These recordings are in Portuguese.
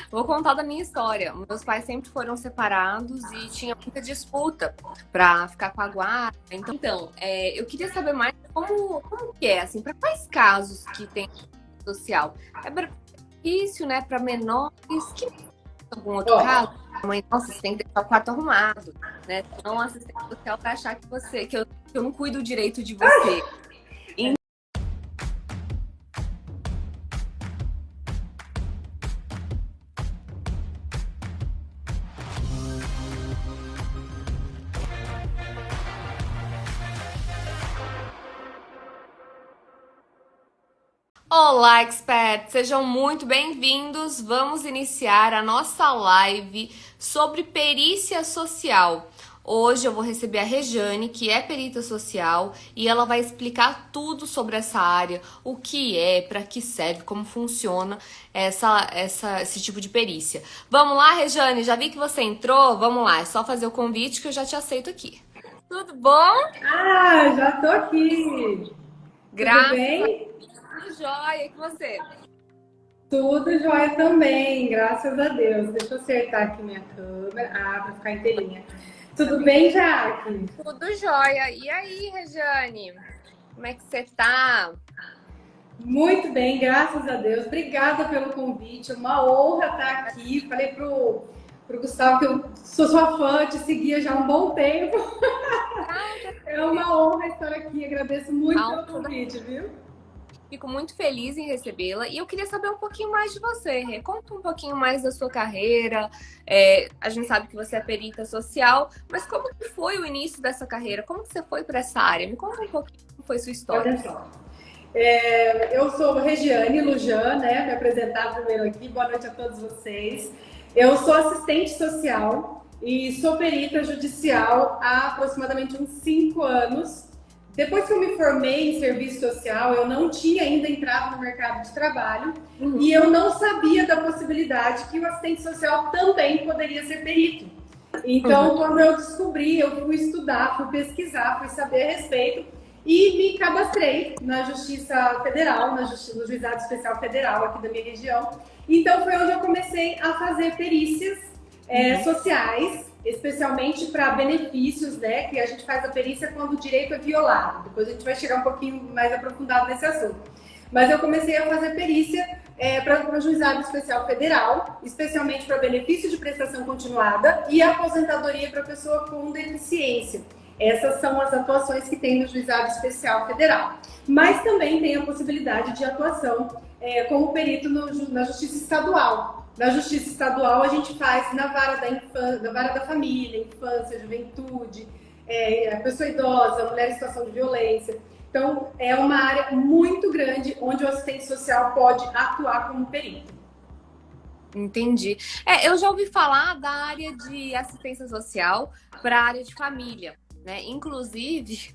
Vou contar da minha história. Meus pais sempre foram separados e tinha muita disputa para ficar com a guarda. Eu queria saber mais como que é, assim, para quais casos que tem social? É benefício, né, para menores? Que algum outro Ó, caso? A mãe, nossa, você tem que deixar o quarto arrumado, né? Então, a assistente social vai achar que eu não cuido direito de você. Olá, experts! Sejam muito bem-vindos. Vamos iniciar a nossa live sobre perícia social. Hoje eu vou receber a Rejane, que é perita social, e ela vai explicar tudo sobre essa área, o que é, para que serve, como funciona esse tipo de perícia. Vamos lá, Rejane? Já vi que você entrou? Vamos lá, é só fazer o convite que eu já te aceito aqui. Tudo bom? já tô aqui. Tudo Graças a bem? Deus, tudo jóia. E com você? Tudo jóia também, graças a Deus. Deixa eu acertar aqui minha câmera. Para ficar inteirinha. Tudo bem, Jaque? Tudo jóia. E aí, Rejane? Como é que você tá? Muito bem, graças a Deus. Obrigada pelo convite. Uma honra estar aqui. Falei pro Gustavo que eu sou sua fã, te seguia já há um bom tempo. É uma honra estar aqui. Agradeço muito pelo convite, viu? Fico muito feliz em recebê-la. E eu queria saber um pouquinho mais de você, Rê. Conta um pouquinho mais da sua carreira. A gente sabe que você é perita social, mas como que foi o início dessa carreira? Como que você foi para essa área? Me conta um pouquinho como foi sua história. Olha só. Eu sou Regiane Lujan, né? Me apresentar primeiro aqui. Boa noite a todos vocês. Eu sou assistente social e sou perita judicial há aproximadamente uns 5 anos. Depois que eu me formei em serviço social, eu não tinha ainda entrado no mercado de trabalho e eu não sabia da possibilidade que o assistente social também poderia ser perito. Então, quando eu descobri, eu fui estudar, fui pesquisar, fui saber a respeito e me cadastrei na Justiça Federal, no Juizado Especial Federal aqui da minha região. Então, foi onde eu comecei a fazer perícias sociais, especialmente para benefícios, né? Que a gente faz a perícia quando o direito é violado. Depois a gente vai chegar um pouquinho mais aprofundado nesse assunto. Mas eu comecei a fazer perícia para o Juizado Especial Federal, especialmente para benefício de prestação continuada e aposentadoria para pessoa com deficiência. Essas são as atuações que tem no Juizado Especial Federal. Mas também tem a possibilidade de atuação como perito na Justiça Estadual. Na Justiça Estadual, a gente faz na vara da infância, na vara da família, infância, juventude, a pessoa idosa, mulher em situação de violência. Então, é uma área muito grande onde o assistente social pode atuar como perito. Entendi. Eu já ouvi falar da área de assistência social para a área de família, né? Inclusive,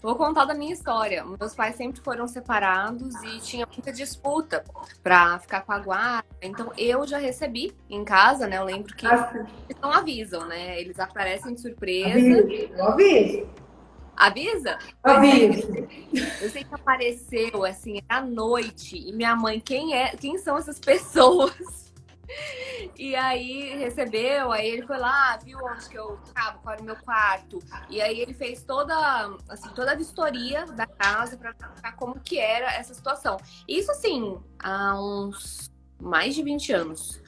vou contar da minha história. Meus pais sempre foram separados e tinha muita disputa para ficar com a guarda. Então, eu já recebi em casa, né? Eu lembro que eles não avisam, né? Eles aparecem de surpresa. Aviso. Avisa? Aviso. Eu sei que apareceu, assim, à noite. E minha mãe, quem são essas pessoas? E aí recebeu, aí ele foi lá, viu onde que eu ficava, qual era o meu quarto. E aí ele fez toda a vistoria da casa pra verificar como que era essa situação. Isso assim, há uns mais de 20 anos.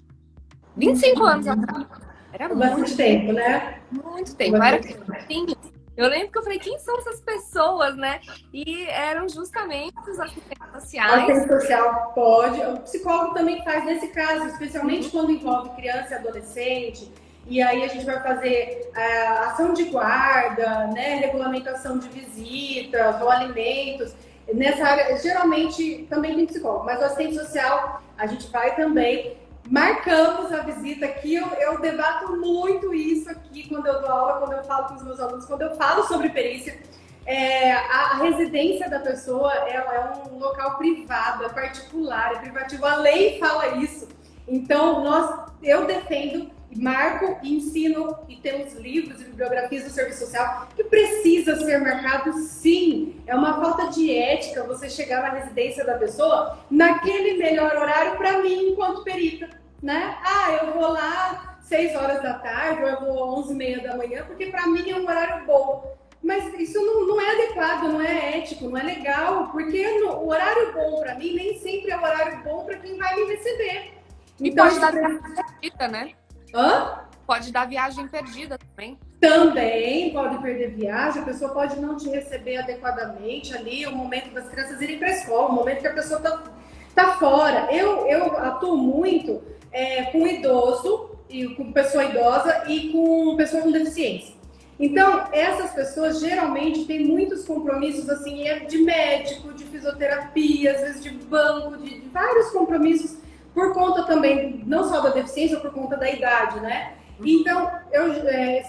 25 anos atrás. Era Bastante tempo, né? muito tempo. Era criancinha. Eu lembro que eu falei, quem são essas pessoas, né? E eram justamente os assistentes O sociais. assistente social pode, o psicólogo também faz nesse caso, especialmente quando envolve criança e adolescente, e aí a gente vai fazer ação de guarda, né, regulamentação de visitas ou alimentos. Nessa área, geralmente também tem psicólogo, mas o assistente social a gente vai também. Marcamos a visita aqui, eu debato muito isso aqui quando eu dou aula, quando eu falo com os meus alunos, quando eu falo sobre perícia. A residência da pessoa é um local privado, é particular, é privativo. A lei fala isso. Então, eu defendo, marco, ensino e temos livros e bibliografias do serviço social que precisa ser marcado, sim. É uma falta de ética você chegar na residência da pessoa naquele melhor horário para mim, enquanto perita. né? Eu vou lá 6 horas da tarde, ou eu vou 11h30 da manhã, porque para mim é um horário bom. Mas isso não é adequado, não é ético, não é legal, porque o horário bom para mim nem sempre é o horário bom para quem vai me receber. E então, pode dar viagem perdida, né? Pode dar viagem perdida também. Também pode perder viagem, a pessoa pode não te receber adequadamente ali, o momento das crianças irem para a escola, o momento que a pessoa tá fora. Eu atuo muito com idoso, e com pessoa idosa e com pessoa com deficiência. Então, essas pessoas geralmente têm muitos compromissos, assim, de médico, de fisioterapia, às vezes de banco, de vários compromissos, por conta também, não só da deficiência, por conta da idade, né? Então,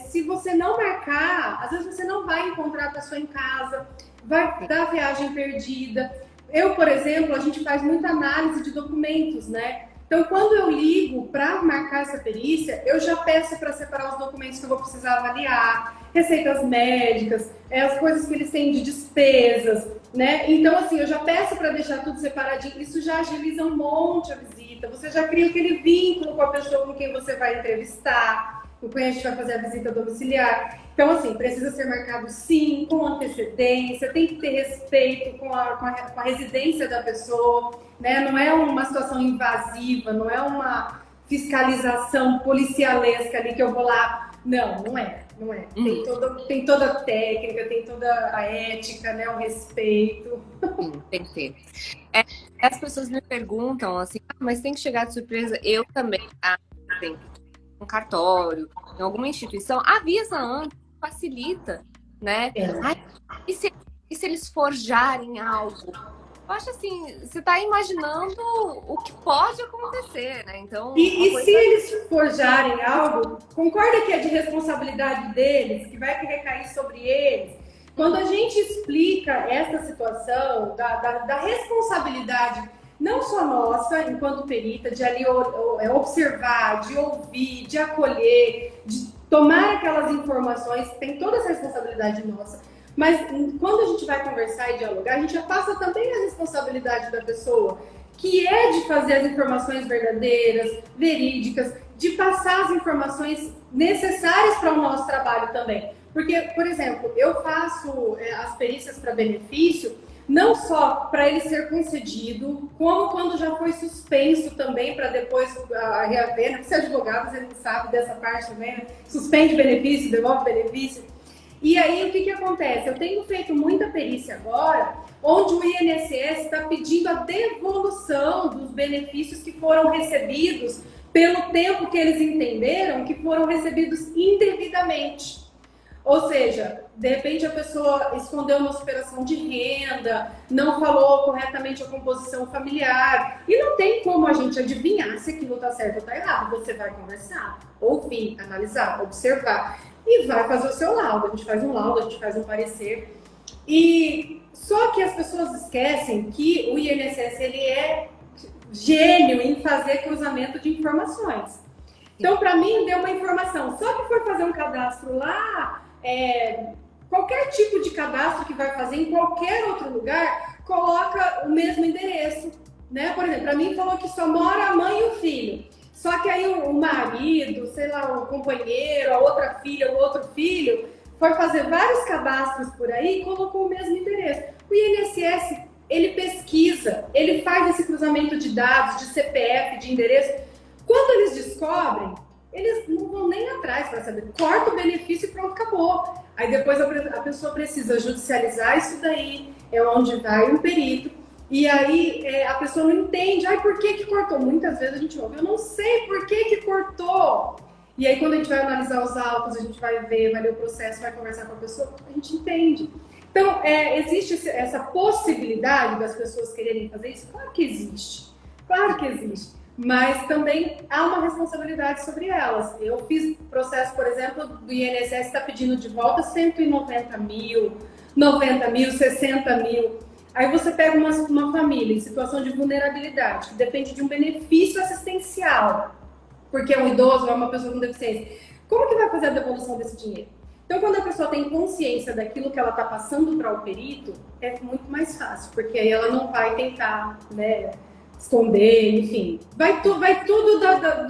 se você não marcar, às vezes você não vai encontrar a pessoa em casa, vai dar viagem perdida. Eu, por exemplo, a gente faz muita análise de documentos, né? Então, quando eu ligo para marcar essa perícia, eu já peço para separar os documentos que eu vou precisar avaliar, receitas médicas, as coisas que eles têm de despesas, né? Então, assim, eu já peço para deixar tudo separadinho. Isso já agiliza um monte a visita. Você já cria aquele vínculo com a pessoa com quem você vai entrevistar, com quem a gente vai fazer a visita domiciliar. Então, assim, precisa ser marcado sim, com antecedência, tem que ter respeito com a residência da pessoa, né? Não é uma situação invasiva, não é uma fiscalização policialesca ali que eu vou lá. Não é. Tem toda a técnica, tem toda a ética, né? O respeito. Sim, tem que ter. As pessoas me perguntam assim, mas tem que chegar de surpresa? Eu também, tem que um cartório, em alguma instituição, avisa antes, facilita, né? E se eles forjarem algo? Eu acho assim, você está imaginando o que pode acontecer, né? Então, se eles forjarem algo, concorda que é de responsabilidade deles, que vai recair sobre eles? Quando a gente explica essa situação da responsabilidade, não só nossa, enquanto perita, de ali observar, de ouvir, de acolher, de tomar aquelas informações, tem toda essa responsabilidade nossa. Mas quando a gente vai conversar e dialogar, a gente já passa também a responsabilidade da pessoa, que é de fazer as informações verdadeiras, verídicas, de passar as informações necessárias para o nosso trabalho também. Porque, por exemplo, eu faço as perícias para benefício, não só para ele ser concedido, como quando já foi suspenso também, para depois reaver, né? Porque se é advogado, você não sabe dessa parte também, né? Suspende benefício, devolve benefício. E aí, o que acontece? Eu tenho feito muita perícia agora, onde o INSS está pedindo a devolução dos benefícios que foram recebidos pelo tempo que eles entenderam que foram recebidos indevidamente. Ou seja, de repente a pessoa escondeu uma superação de renda, não falou corretamente a composição familiar, e não tem como a gente adivinhar se aquilo está certo ou está errado. Você vai conversar, ouvir, analisar, observar e vai fazer o seu laudo. A gente faz um laudo, a gente faz um parecer. E só que as pessoas esquecem que o INSS ele é gênio em fazer cruzamento de informações. Então, para mim, deu uma informação. Só que foi fazer um cadastro lá, qualquer tipo de cadastro que vai fazer em qualquer outro lugar, coloca o mesmo endereço, né? Por exemplo, para mim falou que só mora a mãe e o filho. Só que aí o marido, sei lá, o companheiro, a outra filha, o outro filho, foi fazer vários cadastros por aí e colocou o mesmo endereço. O INSS, ele pesquisa, ele faz esse cruzamento de dados, de CPF, de endereço. Quando eles descobrem, eles não vão nem atrás para saber. Corta o benefício e pronto, acabou. Aí depois a pessoa precisa judicializar isso daí, é onde vai um perito. E aí a pessoa não entende, por que cortou? Muitas vezes a gente ouve, eu não sei por que cortou. E aí quando a gente vai analisar os autos, a gente vai ver, vai ler o processo, vai conversar com a pessoa, a gente entende. Então, existe essa possibilidade das pessoas quererem fazer isso? Claro que existe. Claro que existe. Mas também há uma responsabilidade sobre elas. Eu fiz processo, por exemplo, do INSS está pedindo de volta 190 mil, 90 mil, 60 mil. Aí você pega uma família em situação de vulnerabilidade, que depende de um benefício assistencial, porque é um idoso ou é uma pessoa com deficiência. Como que vai fazer a devolução desse dinheiro? Então, quando a pessoa tem consciência daquilo que ela está passando para o perito, é muito mais fácil, porque aí ela não vai tentar, né, esconder, enfim. Vai tudo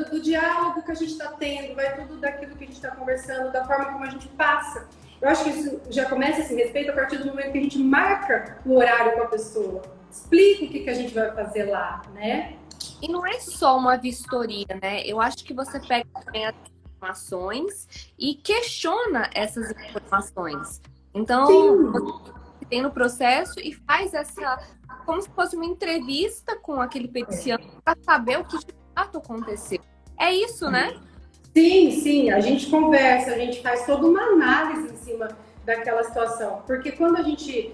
do diálogo que a gente está tendo, vai tudo daquilo que a gente está conversando, da forma como a gente passa. Eu acho que isso já começa esse respeito a partir do momento que a gente marca o horário com a pessoa, explica o que a gente vai fazer lá, né? E não é só uma vistoria, né? Eu acho que você pega também as informações e questiona essas informações. Então, Sim. você tem no processo e faz essa, como se fosse uma entrevista com aquele peticiano para saber o que de fato aconteceu. É isso, né? Sim, a gente conversa, a gente faz toda uma análise em cima daquela situação, porque quando a gente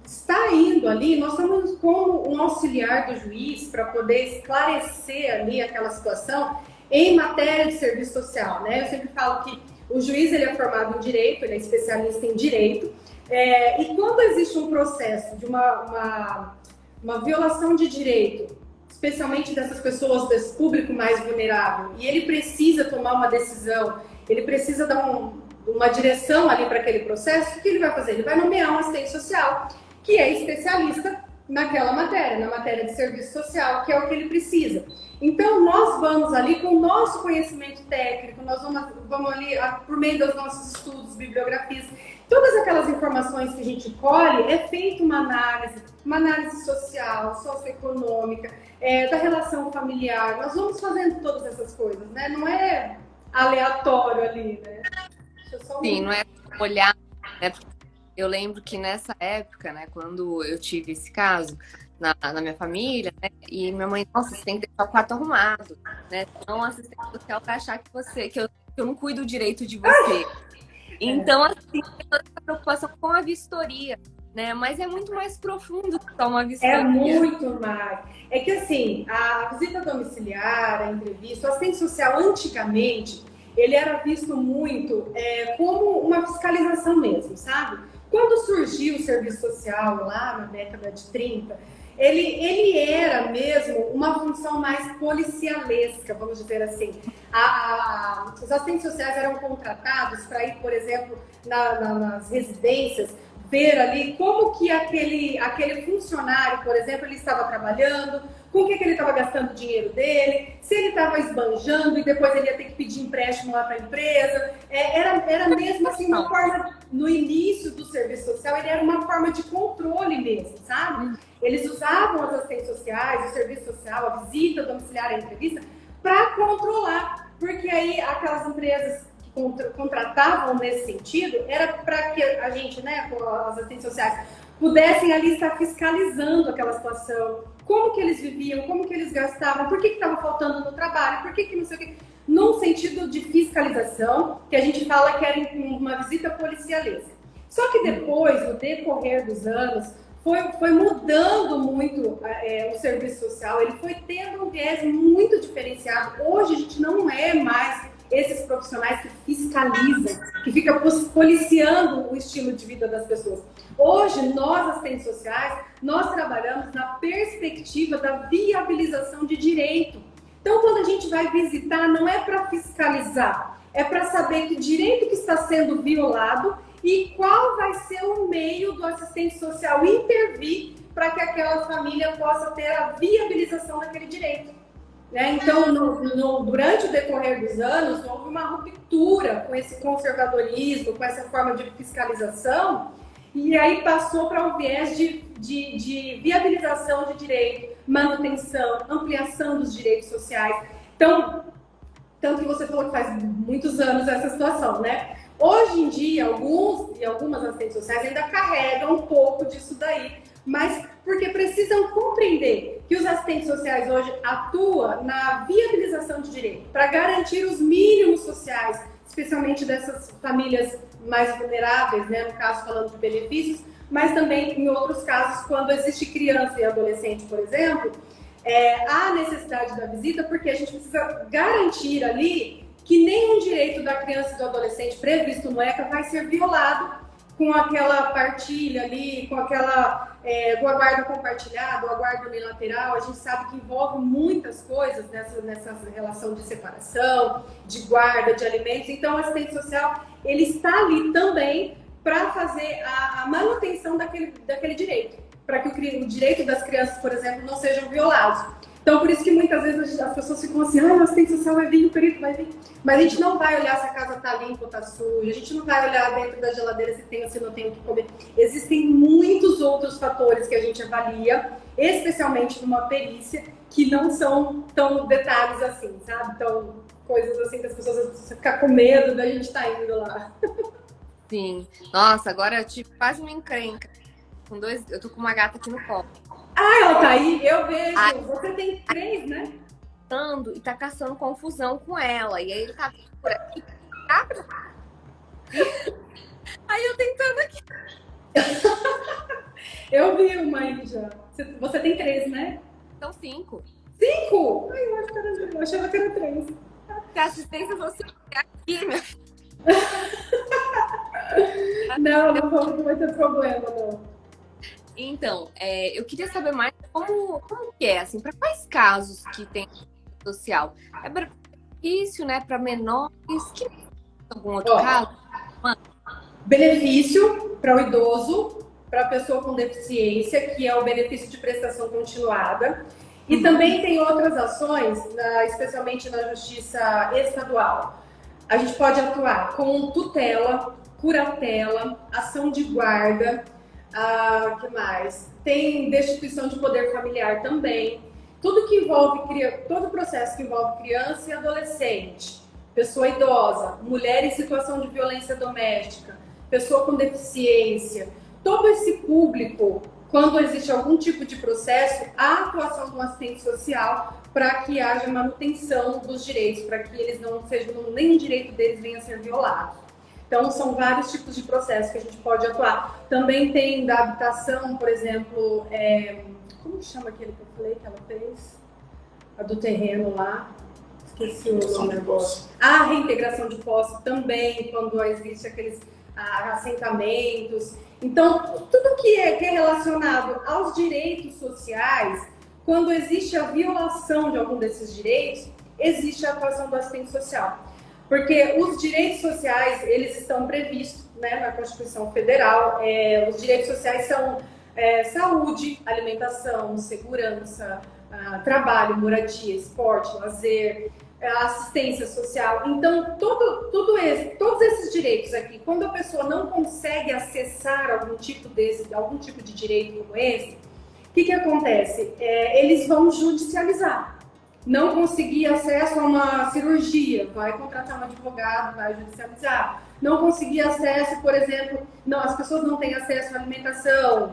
está indo ali, nós somos como um auxiliar do juiz para poder esclarecer ali aquela situação em matéria de serviço social, né? Eu sempre falo que o juiz ele é formado em direito, ele é especialista em direito, e quando existe um processo de uma violação de direito, especialmente dessas pessoas, desse público mais vulnerável, e ele precisa tomar uma decisão, ele precisa dar uma direção ali para aquele processo, o que ele vai fazer? Ele vai nomear um assistente social, que é especialista naquela matéria, na matéria de serviço social, que é o que ele precisa. Então, nós vamos ali com o nosso conhecimento técnico, nós vamos ali por meio dos nossos estudos, bibliografias, todas aquelas informações que a gente colhe, é feita uma análise social, socioeconômica, da relação familiar. Nós vamos fazendo todas essas coisas, né? Não é aleatório ali, né? Sim, não é olhar, né? Eu lembro que nessa época, né, quando eu tive esse caso na minha família, né, e minha mãe, nossa, você tem que deixar o quarto arrumado, né? Senão o assistente social vai achar que eu não cuido direito de você. Então, assim, tem toda essa preocupação com a vistoria, né? Mas é muito mais profundo que só uma vistoria. É muito mais. É que, assim, a visita domiciliar, a entrevista, o assistente social, antigamente, ele era visto muito como uma fiscalização mesmo, sabe? Quando surgiu o serviço social lá na década de 30, ele era mesmo uma função mais policialesca, vamos dizer assim. Os assistentes sociais eram contratados para ir, por exemplo, nas residências, ver ali como que aquele funcionário, por exemplo, ele estava trabalhando, com o que ele estava gastando o dinheiro dele, se ele estava esbanjando e depois ele ia ter que pedir empréstimo lá para a empresa. Era mesmo assim uma forma, no início do serviço social, ele era uma forma de controle mesmo, sabe? Eles usavam as assistentes sociais, o serviço social, a visita domiciliar, a entrevista, para controlar, porque aí aquelas empresas contratavam nesse sentido, era para que a gente, né, com as assistentes sociais, pudessem ali estar fiscalizando aquela situação, como que eles viviam, como que eles gastavam, por que estava faltando no trabalho, por que não sei o que, num sentido de fiscalização, que a gente fala que era uma visita policialesca. Só que depois, no decorrer dos anos, foi mudando muito o serviço social, ele foi tendo um viés muito diferenciado. Hoje a gente não é mais esses profissionais que fiscalizam, que ficam policiando o estilo de vida das pessoas. Hoje, nós, assistentes sociais, nós trabalhamos na perspectiva da viabilização de direito. Então, quando a gente vai visitar, não é para fiscalizar, é para saber que direito que está sendo violado e qual vai ser o meio do assistente social intervir para que aquela família possa ter a viabilização daquele direito. Né? Então, durante o decorrer dos anos, houve uma ruptura com esse conservadorismo, com essa forma de fiscalização, e aí passou para um viés de viabilização de direito, manutenção, ampliação dos direitos sociais. Então, tanto que você falou que faz muitos anos essa situação, né? Hoje em dia, algumas assistentes sociais ainda carregam um pouco disso daí, mas porque precisam compreender que os assistentes sociais hoje atuam na viabilização de direito, para garantir os mínimos sociais, especialmente dessas famílias mais vulneráveis, né, no caso falando de benefícios, mas também em outros casos, quando existe criança e adolescente, por exemplo, há necessidade da visita, porque a gente precisa garantir ali que nenhum direito da criança e do adolescente previsto no ECA vai ser violado com aquela partilha ali, com o aguardo compartilhado, o aguardo unilateral. A gente sabe que envolve muitas coisas nessa relação de separação, de guarda, de alimentos. Então, o assistente social, ele está ali também para fazer a manutenção daquele direito. para que o direito das crianças, por exemplo, não sejam violados. Então, por isso que muitas vezes as pessoas ficam assim, o assistente social vai vir, o perito vai vir. Mas a gente não vai olhar se a casa está limpa ou está suja, a gente não vai olhar dentro da geladeira se tem ou se não tem o que comer. Existem muitos outros fatores que a gente avalia, especialmente numa perícia, que não são tão detalhes assim, sabe? Então, coisas assim que as pessoas ficam com medo da gente estar indo lá. Sim. Nossa, agora eu tive quase uma encrenca. Eu tô com uma gata aqui no colo. Ela tá aí, eu vejo. Você tem 3, né? E tá caçando confusão com ela. E aí ele tá por aqui. Aí eu tentando aqui. Eu vi uma aí já. Você tem 3, né? São 5. 5? Ai, eu achava que era 3. Que assistência social aqui, meu. Não vai ter problema, não. Então, eu queria saber mais como que é, assim, para quais casos que tem social? É benefício, né, para menores? Que algum outro caso? Benefício para o idoso, para a pessoa com deficiência, que é o benefício de prestação continuada. E também tem outras ações, especialmente na Justiça Estadual. A gente pode atuar com tutela, curatela, ação de guarda, que mais? Tem destituição de poder familiar também. Tudo que envolve, todo processo que envolve criança e adolescente, pessoa idosa, mulher em situação de violência doméstica, pessoa com deficiência, todo esse público, quando existe algum tipo de processo, a atuação do assistente social para que haja manutenção dos direitos, para que eles não sejam, nenhum direito deles venha a ser violado. Então, são vários tipos de processos que a gente pode atuar. Também tem da habitação, por exemplo, como chama aquele que eu falei que ela fez? A do terreno lá. Esqueci o nome agora. A reintegração de posse também, quando existe aqueles assentamentos. Então, tudo que é relacionado aos direitos sociais, quando existe a violação de algum desses direitos, existe a atuação do assistente social. Porque os direitos sociais, eles estão previstos, né, na Constituição Federal. Os direitos sociais são saúde, alimentação, segurança, trabalho, moradia, esporte, lazer, assistência social. Então, todos esses direitos aqui, quando a pessoa não consegue acessar algum tipo de direito como esse, o que acontece? Eles vão judicializar. Não conseguir acesso a uma cirurgia, vai contratar um advogado, vai judicializar. Não conseguir acesso, por exemplo, as pessoas não têm acesso à alimentação,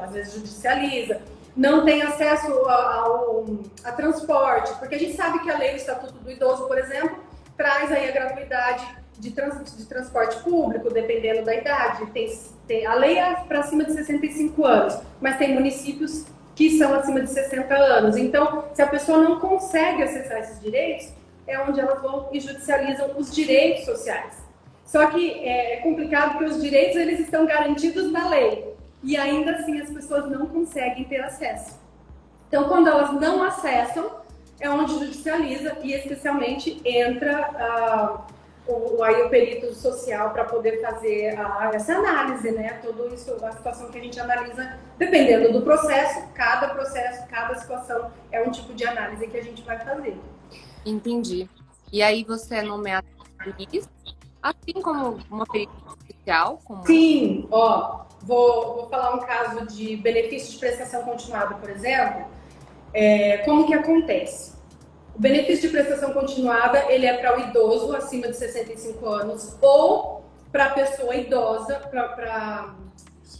às vezes judicializa. Não tem acesso a transporte, porque a gente sabe que a lei do Estatuto do Idoso, por exemplo, traz aí a gratuidade de transporte público, dependendo da idade. A lei é para cima de 65 anos, mas tem municípios que são acima de 60 anos. Então, se a pessoa não consegue acessar esses direitos, é onde elas vão e judicializam os direitos sociais. Só que é complicado porque os direitos eles estão garantidos na lei e ainda assim as pessoas não conseguem ter acesso. Então, quando elas não acessam, é onde judicializa e especialmente entra aí o perito social para poder fazer essa análise, né? Tudo isso, a situação que a gente analisa, dependendo do processo, cada situação é um tipo de análise que a gente vai fazer. Entendi. E aí você é nomeado juiz, assim como uma perita social? Sim, vou falar um caso de benefício de prestação continuada, por exemplo. Como que acontece? O benefício de prestação continuada, ele é para o idoso acima de 65 anos ou para a pessoa idosa,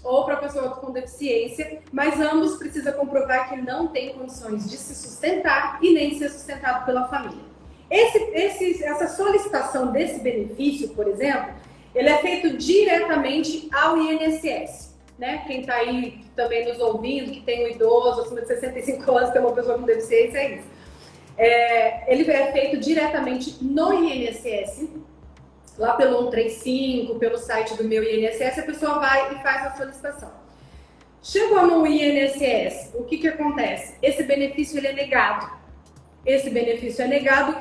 ou para a pessoa com deficiência, mas ambos precisam comprovar que ele não tem condições de se sustentar e nem de ser sustentado pela família. Essa solicitação desse benefício, por exemplo, ele é feito diretamente ao INSS. Né? Quem está aí também nos ouvindo, que tem um idoso acima de 65 anos, que é uma pessoa com deficiência, é isso. Ele é feito diretamente no INSS, lá pelo 135, pelo site do meu INSS, a pessoa vai e faz a solicitação. Chegou no INSS, o que acontece? Esse benefício ele é negado. Esse benefício é negado,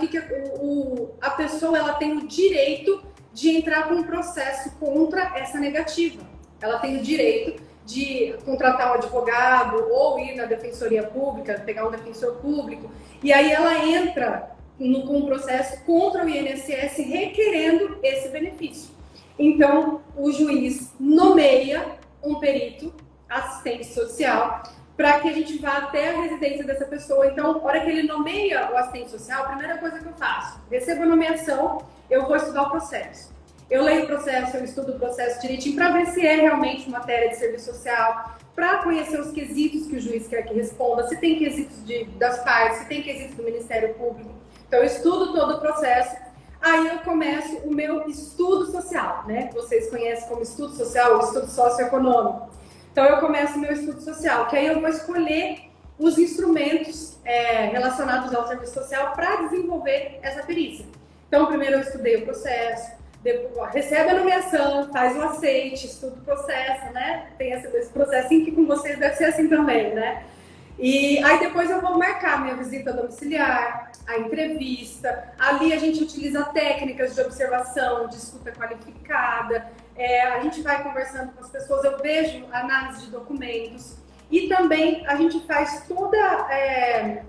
a pessoa ela tem o direito de entrar com um processo contra essa negativa. Ela tem o direito de contratar um advogado ou ir na defensoria pública, pegar um defensor público, e aí ela entra com um processo contra o INSS requerendo esse benefício. Então, o juiz nomeia um perito, assistente social, para que a gente vá até a residência dessa pessoa. Então, na hora que ele nomeia o assistente social, a primeira coisa que eu faço, recebo a nomeação, eu vou estudar o processo. Eu leio o processo, eu estudo o processo direitinho para ver se é realmente matéria de serviço social, para conhecer os quesitos que o juiz quer que responda, se tem quesitos das partes, se tem quesitos do Ministério Público. Então, eu estudo todo o processo, aí eu começo o meu estudo social, né? Que vocês conhecem como estudo social ou estudo socioeconômico. Então, eu começo o meu estudo social, que aí eu vou escolher os instrumentos relacionados ao serviço social para desenvolver essa perícia. Então, primeiro eu estudei o processo, depois, recebe a nomeação, faz o aceite, estuda o processo, né? Tem esse processinho que com vocês deve ser assim também, né? E aí depois eu vou marcar minha visita domiciliar, a entrevista. Ali a gente utiliza técnicas de observação, de escuta qualificada. A gente vai conversando com as pessoas, eu vejo análise de documentos. E também a gente faz toda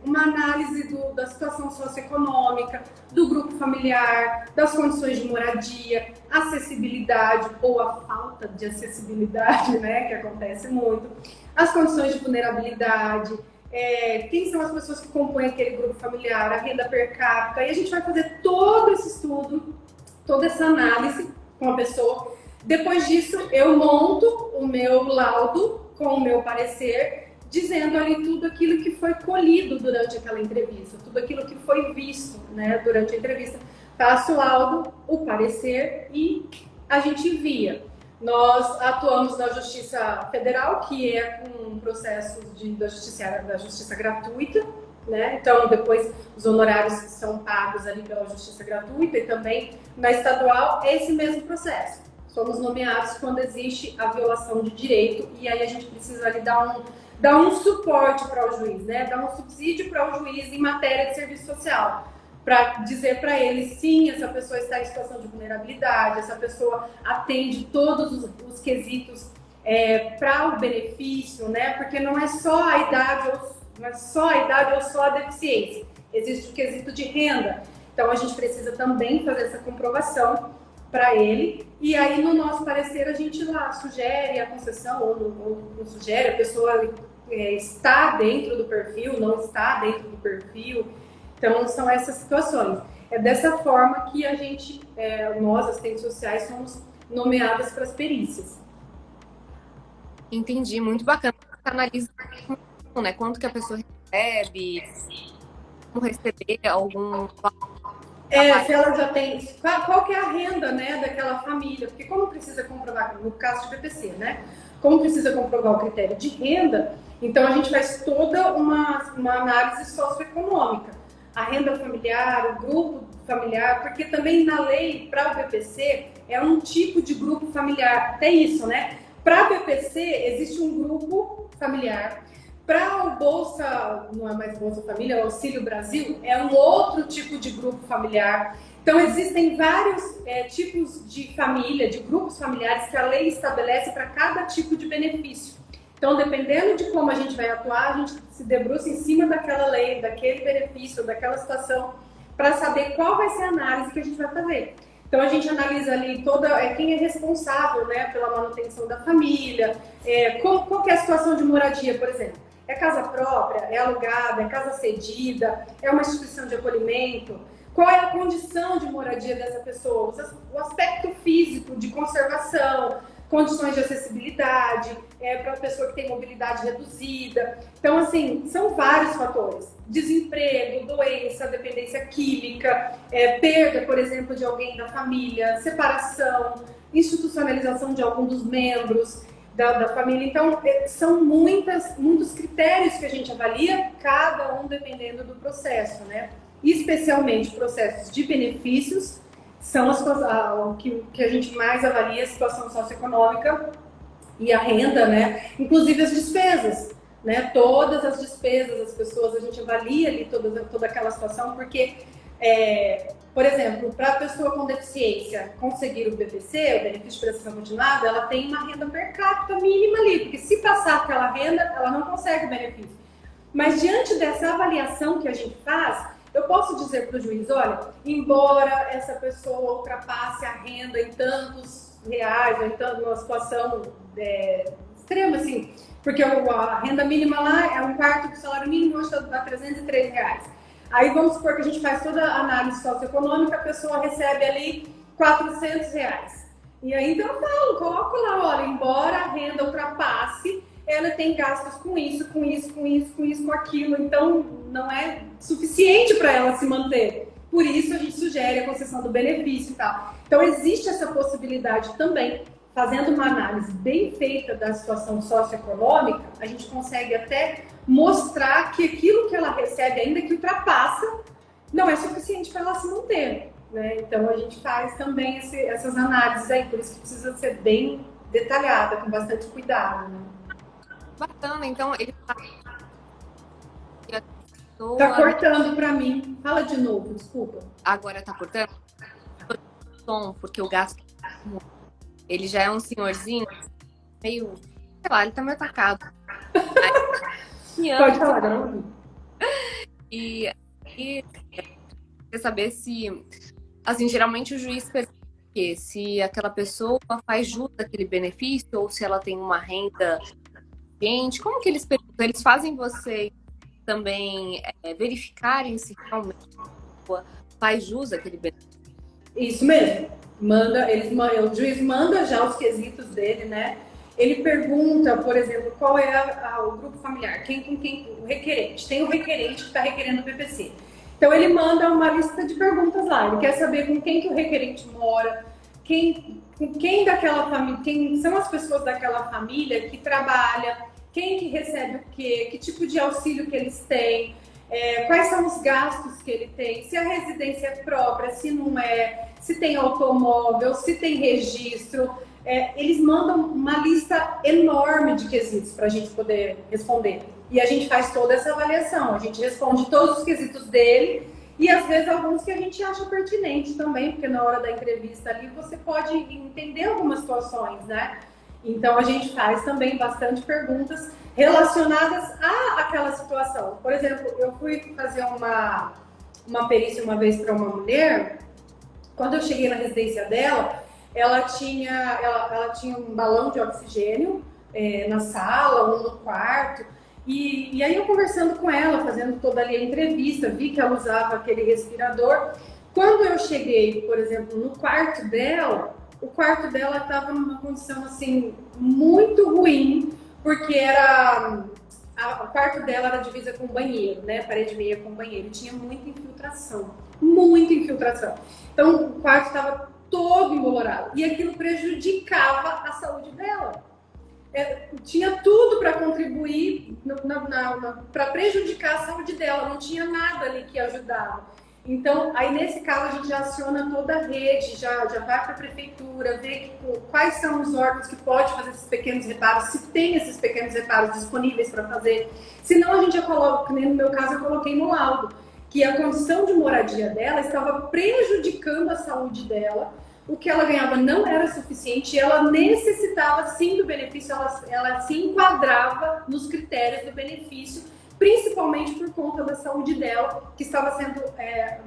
uma análise da situação socioeconômica, do grupo familiar, das condições de moradia, acessibilidade ou a falta de acessibilidade, né, que acontece muito, as condições de vulnerabilidade, quem são as pessoas que compõem aquele grupo familiar, a renda per capita. E a gente vai fazer todo esse estudo, toda essa análise com a pessoa. Depois disso, eu monto o meu laudo com o meu parecer, dizendo ali tudo aquilo que foi colhido durante aquela entrevista, tudo aquilo que foi visto, né, durante a entrevista. Faço o laudo, o parecer e a gente envia. Nós atuamos na Justiça Federal, que é com processos da justiça gratuita, né? Então, depois os honorários são pagos ali pela justiça gratuita, e também na estadual é esse mesmo processo. Somos nomeados quando existe a violação de direito, e aí a gente precisa ali dar um suporte para o juiz, né? Dar um subsídio para o juiz em matéria de serviço social, para dizer para ele, sim, essa pessoa está em situação de vulnerabilidade, essa pessoa atende todos os quesitos para o benefício, né? Porque não é só a idade ou só a deficiência, existe o quesito de renda. Então a gente precisa também fazer essa comprovação para ele, e aí no nosso parecer a gente lá sugere a concessão ou não sugere, a pessoa está dentro do perfil, não está dentro do perfil. Então são essas situações. É dessa forma que a gente, nós assistentes sociais, somos nomeadas para as perícias. Entendi, muito bacana. Você analisa, né, quanto que a pessoa recebe, como receber algum... Se ela já tem... Qual que é a renda, né, daquela família? Porque como precisa comprovar, no caso de BPC, né? Como precisa comprovar o critério de renda, então a gente faz toda uma análise socioeconômica. A renda familiar, o grupo familiar, porque também na lei, para o BPC, é um tipo de grupo familiar. Até isso, né? Para o BPC, existe um grupo familiar. Para o Bolsa, não é mais Bolsa Família, é o Auxílio Brasil, é um outro tipo de grupo familiar. Então, existem vários tipos de família, de grupos familiares que a lei estabelece para cada tipo de benefício. Então, dependendo de como a gente vai atuar, a gente se debruça em cima daquela lei, daquele benefício, daquela situação, para saber qual vai ser a análise que a gente vai fazer. Então, a gente analisa ali quem é responsável, né, pela manutenção da família, qual que é a situação de moradia, por exemplo. É casa própria, é alugada, é casa cedida, é uma instituição de acolhimento? Qual é a condição de moradia dessa pessoa? O aspecto físico, de conservação, condições de acessibilidade, para a pessoa que tem mobilidade reduzida. Então, assim, são vários fatores. Desemprego, doença, dependência química, perda, por exemplo, de alguém da família, separação, institucionalização de algum dos membros da família. Então, são muitos critérios que a gente avalia, cada um dependendo do processo, né? Especialmente processos de benefícios, são o que a gente mais avalia, a situação socioeconômica e a renda, né? Inclusive as despesas, né? Todas as despesas das pessoas, a gente avalia ali toda aquela situação, porque por exemplo, para a pessoa com deficiência conseguir o BPC, o benefício de prestação continuada, ela tem uma renda per capita mínima ali, porque se passar aquela renda, ela não consegue o benefício. Mas diante dessa avaliação que a gente faz, eu posso dizer para o juiz, olha, embora essa pessoa ultrapasse a renda em tantos reais, ou então numa situação extrema, assim, porque a renda mínima lá é um quarto do salário mínimo, hoje dá R$303. Aí vamos supor que a gente faz toda a análise socioeconômica, a pessoa recebe ali R$400. E aí então eu falo, coloco lá, olha, embora a renda ultrapasse, ela tem gastos com isso, com isso, com isso, com isso, com aquilo, então não é suficiente para ela se manter. Por isso a gente sugere a concessão do benefício e tal. Então existe essa possibilidade também. Fazendo uma análise bem feita da situação socioeconômica, a gente consegue até mostrar que aquilo que ela recebe, ainda que ultrapassa, não é suficiente para ela se manter, né? Então a gente faz também essas análises aí, por isso que precisa ser bem detalhada, com bastante cuidado, né? Bacana, então ele tá cortando para mim. Fala de novo, desculpa. Agora tá cortando? Porque o gasto, ele já é um senhorzinho meio, sei lá, ele tá meio atacado. Pode falar, não. E quer saber se, assim, geralmente o juiz pergunta se aquela pessoa faz jus àquele benefício ou se ela tem uma renda suficiente. Como que eles perguntam? Eles fazem vocês também verificarem se realmente a pessoa faz jus àquele benefício? Isso mesmo. O juiz manda já os quesitos dele, né? Ele pergunta, por exemplo, qual é o grupo familiar, o requerente. Tem o requerente que está requerendo o BPC. Então ele manda uma lista de perguntas lá. Ele quer saber com quem que o requerente mora, quem daquela família, quem são as pessoas daquela família que trabalha, quem que recebe o quê, que tipo de auxílio que eles têm, quais são os gastos que ele tem, se a residência é própria, se não é, se tem automóvel, se tem registro. Eles mandam uma lista enorme de quesitos para a gente poder responder. E a gente faz toda essa avaliação, a gente responde todos os quesitos dele e às vezes alguns que a gente acha pertinente também, porque na hora da entrevista ali você pode entender algumas situações, né? Então a gente faz também bastante perguntas relacionadas àquela situação. Por exemplo, eu fui fazer uma perícia uma vez para uma mulher. Quando eu cheguei na residência dela, ela tinha um balão de oxigênio na sala, um no quarto. E aí eu conversando com ela, fazendo toda ali a entrevista, vi que ela usava aquele respirador. Quando eu cheguei, por exemplo, no quarto dela, o quarto dela estava numa condição assim muito ruim, porque o quarto dela era divisa com banheiro, né? Parede meia com banheiro. Tinha muita infiltração, muita infiltração. Então o quarto estava todo embolorado e aquilo prejudicava a saúde dela. Tinha tudo para contribuir para prejudicar a saúde dela, não tinha nada ali que ajudava. Então, aí nesse caso a gente já aciona toda a rede, já vai para a prefeitura, vê quais são os órgãos que podem fazer esses pequenos reparos, se tem esses pequenos reparos disponíveis para fazer. Senão a gente já coloca, nem no meu caso eu coloquei no laudo, que a condição de moradia dela estava prejudicando a saúde dela. O que ela ganhava não era suficiente, ela necessitava sim do benefício, ela se enquadrava nos critérios do benefício, principalmente por conta da saúde dela, que estava sendo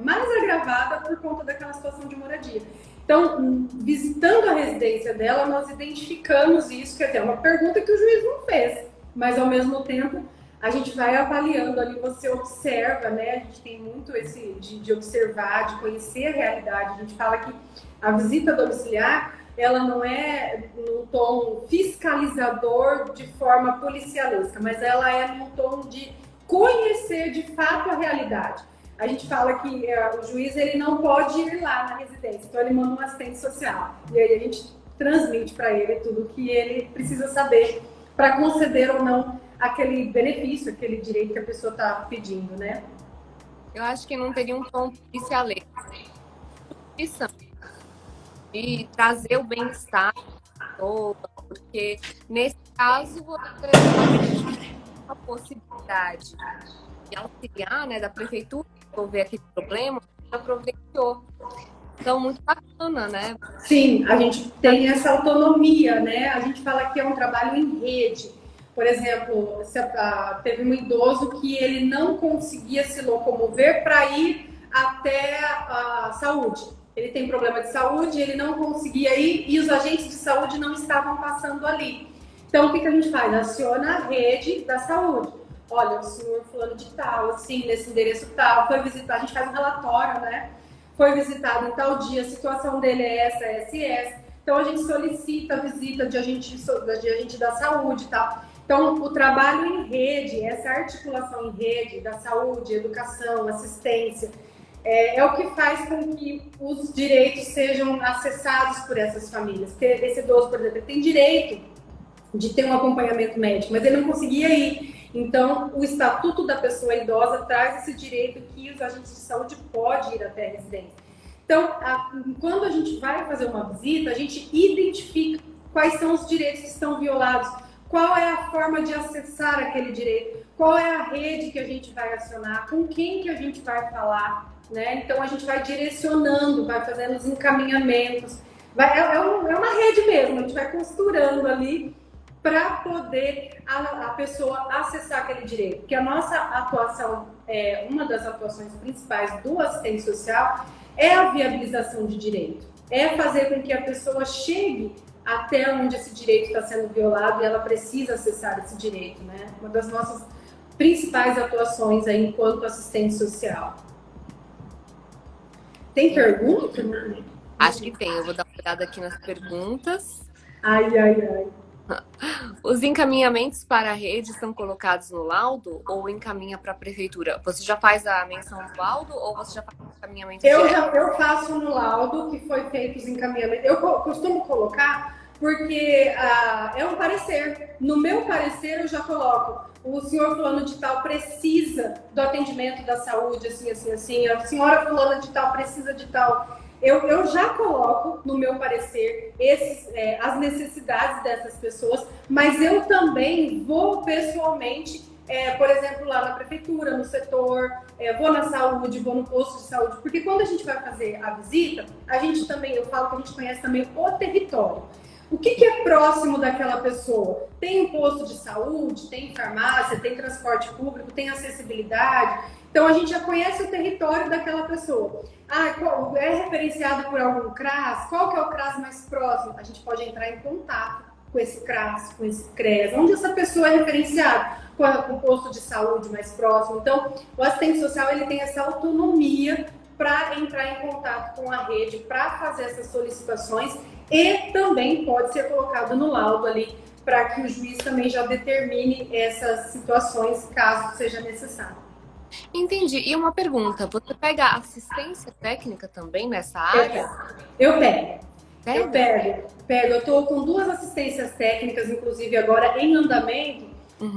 mais agravada por conta daquela situação de moradia. Então, visitando a residência dela, nós identificamos isso, quer dizer, é uma pergunta que o juiz não fez, mas ao mesmo tempo a gente vai avaliando ali, você observa, né? A gente tem muito esse de observar, de conhecer a realidade. A gente fala que a visita domiciliar, ela não é no tom fiscalizador de forma policialesca, mas ela é no tom de conhecer de fato a realidade. A gente fala que o juiz ele não pode ir lá na residência, então ele manda um assistente social. E aí a gente transmite para ele tudo que ele precisa saber para conceder ou não aquele benefício, aquele direito que a pessoa está pedindo, né? Eu acho que não teria um tom policialesco. E trazer o bem-estar toda, porque nesse caso você tem a possibilidade de auxiliar, né, da prefeitura resolver aquele problema, aproveitou. Então, muito bacana, né? Sim, a gente tem essa autonomia, né? A gente fala que é um trabalho em rede. Por exemplo, teve um idoso que ele não conseguia se locomover para ir até a saúde. Ele tem problema de saúde, ele não conseguia ir e os agentes de saúde não estavam passando ali. Então, o que a gente faz? Aciona a rede da saúde. Olha, o senhor fulano de tal, assim, nesse endereço tal, foi visitar, a gente faz um relatório, né? Foi visitado em tal dia, a situação dele é essa e essa. Então, a gente solicita a visita de agente da saúde e tal. Então, o trabalho em rede, essa articulação em rede da saúde, educação, assistência, é o que faz com que os direitos sejam acessados por essas famílias. Porque esse idoso, por exemplo, ele tem direito de ter um acompanhamento médico, mas ele não conseguia ir. Então, o Estatuto da Pessoa Idosa traz esse direito que os agentes de saúde podem ir até a residência. Então, quando a gente vai fazer uma visita, a gente identifica quais são os direitos que estão violados, qual é a forma de acessar aquele direito, qual é a rede que a gente vai acionar, com quem que a gente vai falar, né? Então, a gente vai direcionando, vai fazendo os encaminhamentos, é uma rede mesmo, a gente vai costurando ali para poder a pessoa acessar aquele direito. Porque a nossa atuação, uma das atuações principais do assistente social é a viabilização de direito. É fazer com que a pessoa chegue até onde esse direito está sendo violado e ela precisa acessar esse direito, né? Uma das nossas principais atuações aí enquanto assistente social. Tem pergunta? Acho que tem. Eu vou dar uma olhada aqui nas perguntas. Ai, ai, ai. Os encaminhamentos para a rede são colocados no laudo ou encaminha para a prefeitura? Você já faz a menção no laudo ou você já faz o encaminhamento direto? Eu faço no laudo que foi feito os encaminhamentos. Eu costumo colocar porque é um parecer. No meu parecer eu já coloco: o senhor fulano de tal precisa do atendimento da saúde, assim, assim, assim. A senhora fulana de tal precisa de tal. Eu já coloco no meu parecer as necessidades dessas pessoas, mas eu também vou pessoalmente, por exemplo, lá na prefeitura, no setor, vou na saúde, vou no posto de saúde, porque quando a gente vai fazer a visita, a gente também, eu falo que a gente conhece também o território. O que é próximo daquela pessoa? Tem um posto de saúde, tem farmácia, tem transporte público, tem acessibilidade. Então, a gente já conhece o território daquela pessoa. É referenciado por algum CRAS? Qual que é o CRAS mais próximo? A gente pode entrar em contato com esse CRAS, com esse CRES. Onde essa pessoa é referenciada? Com o posto de saúde mais próximo. Então, o assistente social ele tem essa autonomia para entrar em contato com a rede, para fazer essas solicitações e também pode ser colocado no laudo ali para que o juiz também já determine essas situações, caso seja necessário. Entendi. E uma pergunta, você pega assistência técnica também nessa área? Eu pego. Pega? Eu pego. Eu estou com 2 assistências técnicas, inclusive agora em andamento,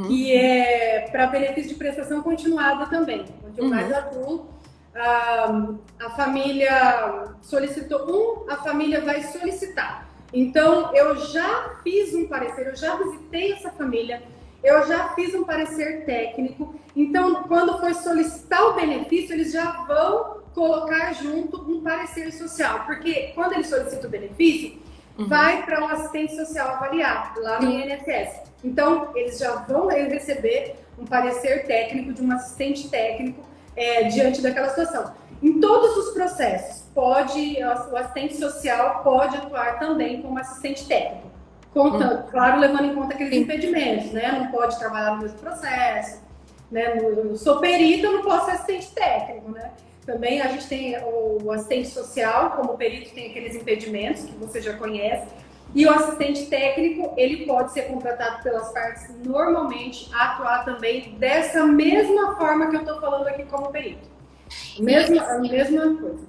que é para benefício de prestação continuada também, onde eu mais atuo. A família solicitou a família vai solicitar. Então, eu já fiz um parecer, eu já visitei essa família, eu já fiz um parecer técnico. Então, quando for solicitar o benefício, eles já vão colocar junto um parecer social. Porque quando ele solicita o benefício, vai para o assistente social avaliar, lá no INSS. Então, eles já vão receber um parecer técnico de um assistente técnico diante daquela situação. Em todos os processos, o assistente social pode atuar também como assistente técnico. Claro, levando em conta aqueles impedimentos, né? Não pode trabalhar no mesmo processo, né? Eu sou perita, eu não posso ser assistente técnico, né? Também a gente tem o assistente social, como perito, tem aqueles impedimentos que você já conhece. E o assistente técnico, ele pode ser contratado pelas partes normalmente a atuar também dessa mesma forma que eu estou falando aqui como perito. A mesma coisa.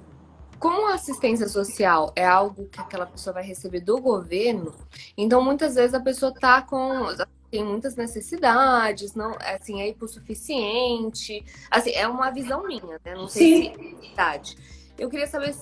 Como a assistência social é algo que aquela pessoa vai receber do governo, então muitas vezes a pessoa tem muitas necessidades, não, assim, é hipossuficiente, assim, é uma visão minha, né? Não sei se é verdade. Eu queria saber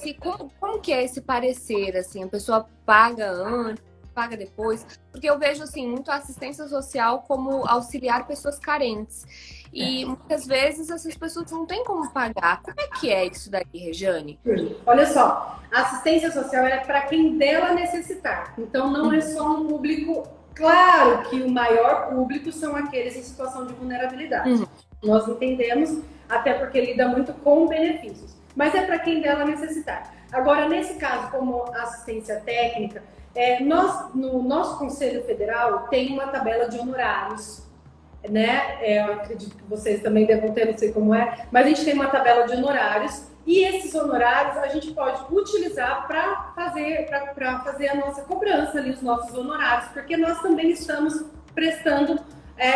como que é esse parecer, assim, a pessoa paga antes, paga depois, porque eu vejo, assim, muito a assistência social como auxiliar pessoas carentes. e muitas vezes essas pessoas não têm como pagar. Como é isso daí, Rejane? Olha só, a assistência social é para quem dela necessitar. Então, não é só um público. Claro que o maior público são aqueles em situação de vulnerabilidade. Nós entendemos, até porque lida muito com benefícios. Mas é para quem dela necessitar. Agora, nesse caso, como assistência técnica, nós, no nosso Conselho Federal, tem uma tabela de honorários, né? Eu acredito que vocês também devam ter, não sei como é, mas a gente tem uma tabela de honorários e esses honorários a gente pode utilizar para fazer a nossa cobrança ali, os nossos honorários, porque nós também estamos prestando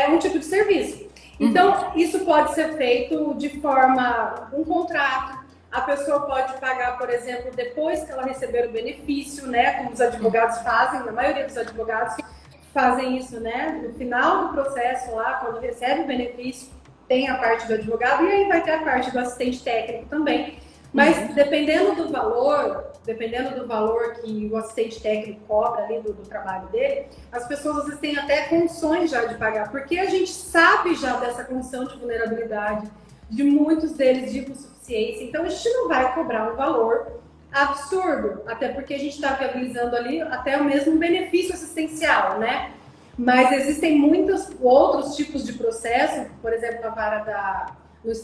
um tipo de serviço. Então, isso pode ser feito de forma, um contrato, a pessoa pode pagar, por exemplo, depois que ela receber o benefício, né? Como os advogados fazem, a maioria dos advogados fazem isso, né? No final do processo lá, quando recebe o benefício, tem a parte do advogado e aí vai ter a parte do assistente técnico também. Mas dependendo do valor que o assistente técnico cobra ali do trabalho dele, as pessoas às vezes têm até condições já de pagar, porque a gente sabe já dessa condição de vulnerabilidade, de muitos deles de hipossuficiência, então a gente não vai cobrar um valor absurdo, até porque a gente está viabilizando ali até o mesmo benefício assistencial, né? Mas existem muitos outros tipos de processo, por exemplo, na vara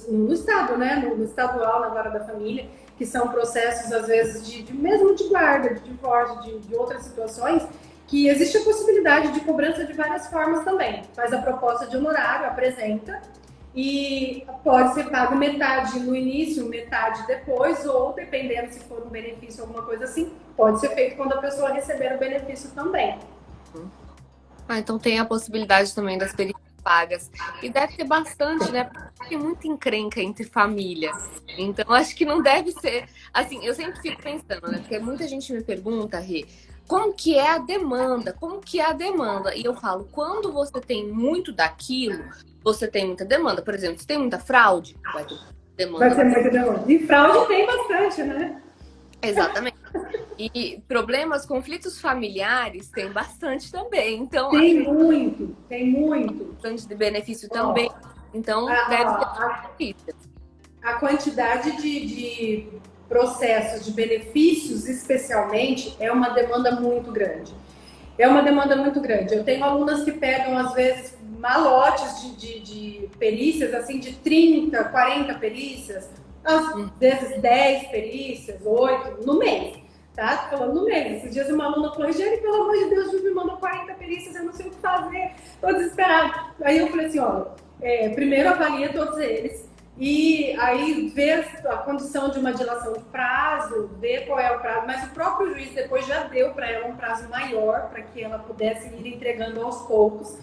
no estado, né? No estadual, na vara da família, que são processos, às vezes, mesmo de guarda, de divórcio, de outras situações, que existe a possibilidade de cobrança de várias formas também. Faz a proposta de honorário, apresenta, e pode ser pago metade no início, metade depois, ou dependendo se for um benefício, alguma coisa assim, pode ser feito quando a pessoa receber o benefício também. Então tem a possibilidade também das perícias pagas. E deve ter bastante, né? Porque tem muita encrenca entre família. Então, acho que não deve ser... Assim, eu sempre fico pensando, né? Porque muita gente me pergunta, Rê, como que é a demanda? Como que é a demanda? E eu falo, quando você tem muito daquilo, você tem muita demanda. Por exemplo, se tem muita fraude, vai ter demanda. Vai ter muita demanda. E fraude tem bastante, né? Exatamente. E problemas, conflitos familiares tem bastante também. Então, tem muito. Bastante de benefício também. Então, deve ter a quantidade de processos, de benefícios, especialmente, é uma demanda muito grande. Eu tenho alunas que pegam, às vezes, malotes de perícias, assim, de 30, 40 perícias, às vezes 10 perícias, 8, no mês. Tá? Tô falando no mês. Esses dias uma aluna falou, Jane, pelo amor de Deus, Ju, me mandou 40 perícias, eu não sei o que fazer, tô desesperada. Aí eu falei assim, olha, primeiro avalia todos eles, e aí vê a condição de uma dilação de prazo, vê qual é o prazo, mas o próprio juiz depois já deu para ela um prazo maior, para que ela pudesse ir entregando aos poucos.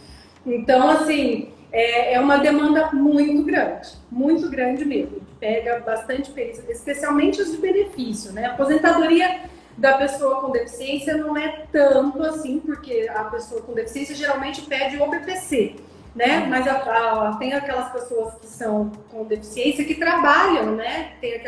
Então, assim, é uma demanda muito grande mesmo. Pega bastante perícia, especialmente os de benefício, né? Aposentadoria da pessoa com deficiência não é tanto assim, porque a pessoa com deficiência geralmente pede o BPC, né? Mas tem aquelas pessoas que são com deficiência que trabalham, né? Tem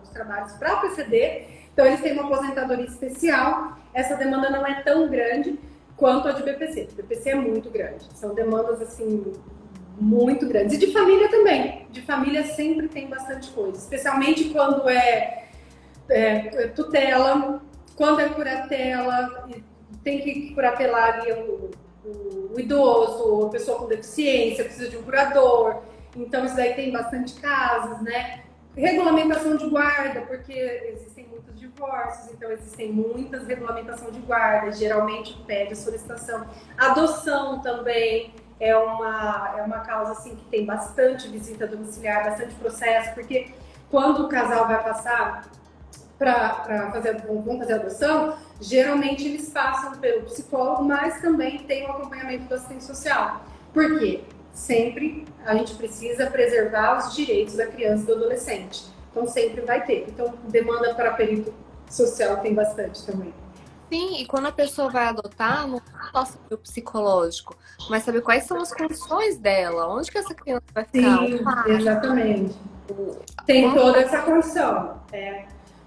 os trabalhos para PCD, então eles têm uma aposentadoria especial. Essa demanda não é tão grande quanto a de BPC. O BPC é muito grande, são demandas assim muito grandes. E de família também. De família sempre tem bastante coisa, especialmente quando é tutela. Quando é curatela, tem que curatelar ali o idoso, a pessoa com deficiência, precisa de um curador. Então, isso daí tem bastante casos, né? Regulamentação de guarda, porque existem muitos divórcios, então existem muitas regulamentações de guarda, geralmente pede solicitação. Adoção também é uma causa assim, que tem bastante visita domiciliar, bastante processo, porque quando o casal vai passar vão fazer adoção, geralmente eles passam pelo psicólogo, mas também tem o acompanhamento do assistente social. Por quê? Sempre a gente precisa preservar os direitos da criança e do adolescente. Então sempre vai ter. Então demanda para perito social tem bastante também. Sim, e quando a pessoa vai adotar, não é só saber o psicológico, mas saber quais são as condições dela, onde que essa criança vai ficar. Sim, exatamente. Tem toda essa condição.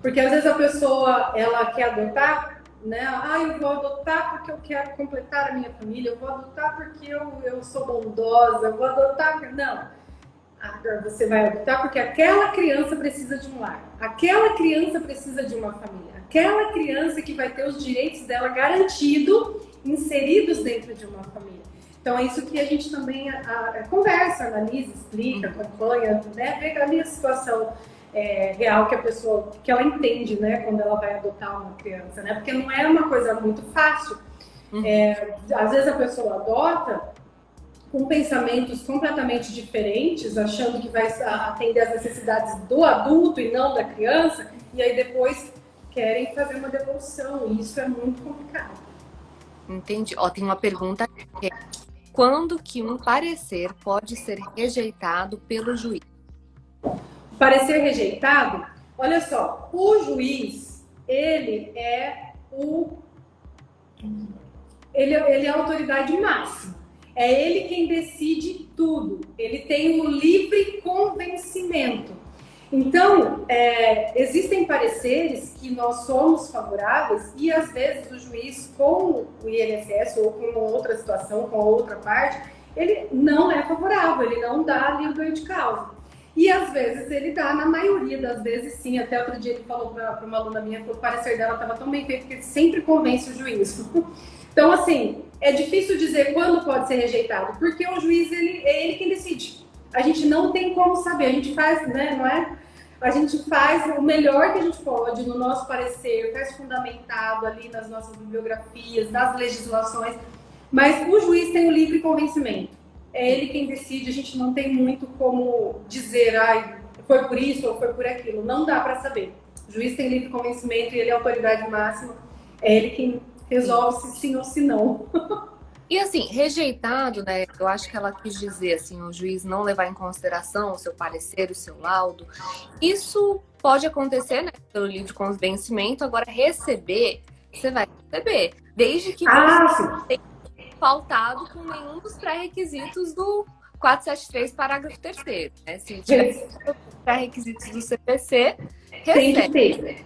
Porque às vezes a pessoa, ela quer adotar, né? Eu vou adotar porque eu quero completar a minha família, eu vou adotar porque eu sou bondosa, eu vou adotar porque... Não. você vai adotar porque aquela criança precisa de um lar, aquela criança precisa de uma família, aquela criança que vai ter os direitos dela garantidos, inseridos dentro de uma família. Então é isso que a gente também conversa, analisa, explica, acompanha, né? Vê ali a situação real que a pessoa, que ela entende, né? Quando ela vai adotar uma criança, né? Porque não é uma coisa muito fácil. Às vezes a pessoa adota com pensamentos completamente diferentes, achando que vai atender às necessidades do adulto e não da criança, e aí depois querem fazer uma devolução, e isso é muito complicado. Entendi. Ó, tem uma pergunta aqui. Quando que um parecer pode ser rejeitado pelo juiz? Parecer rejeitado, olha só, o juiz, ele é a autoridade máxima. É ele quem decide tudo. Ele tem o livre convencimento. Então, existem pareceres que nós somos favoráveis e, às vezes, o juiz, com o INSS ou com outra situação, com outra parte, ele não é favorável, ele não dá livre ganho de causa. E, às vezes, ele dá, na maioria das vezes, sim. Até outro dia ele falou para uma aluna minha que o parecer dela estava tão bem feito que ele sempre convence o juiz. Então, assim, é difícil dizer quando pode ser rejeitado, porque o juiz, é ele quem decide. A gente não tem como saber, a gente faz, né, não é? A gente faz o melhor que a gente pode no nosso parecer, faz fundamentado ali nas nossas bibliografias, nas legislações, mas o juiz tem o livre convencimento. É ele quem decide, a gente não tem muito como dizer, foi por isso ou foi por aquilo, não dá para saber. O juiz tem livre convencimento e ele é a autoridade máxima, é ele quem resolve se sim ou se não. E assim, rejeitado, né? Eu acho que ela quis dizer assim, o juiz não levar em consideração o seu parecer, o seu laudo. Isso pode acontecer, né? Pelo livre convencimento. Agora, receber, você vai receber. Desde que você não tenha faltado com nenhum dos pré-requisitos do 473, parágrafo 3º, né? Se tiver os pré-requisitos do CPC, tem recebe. que ter.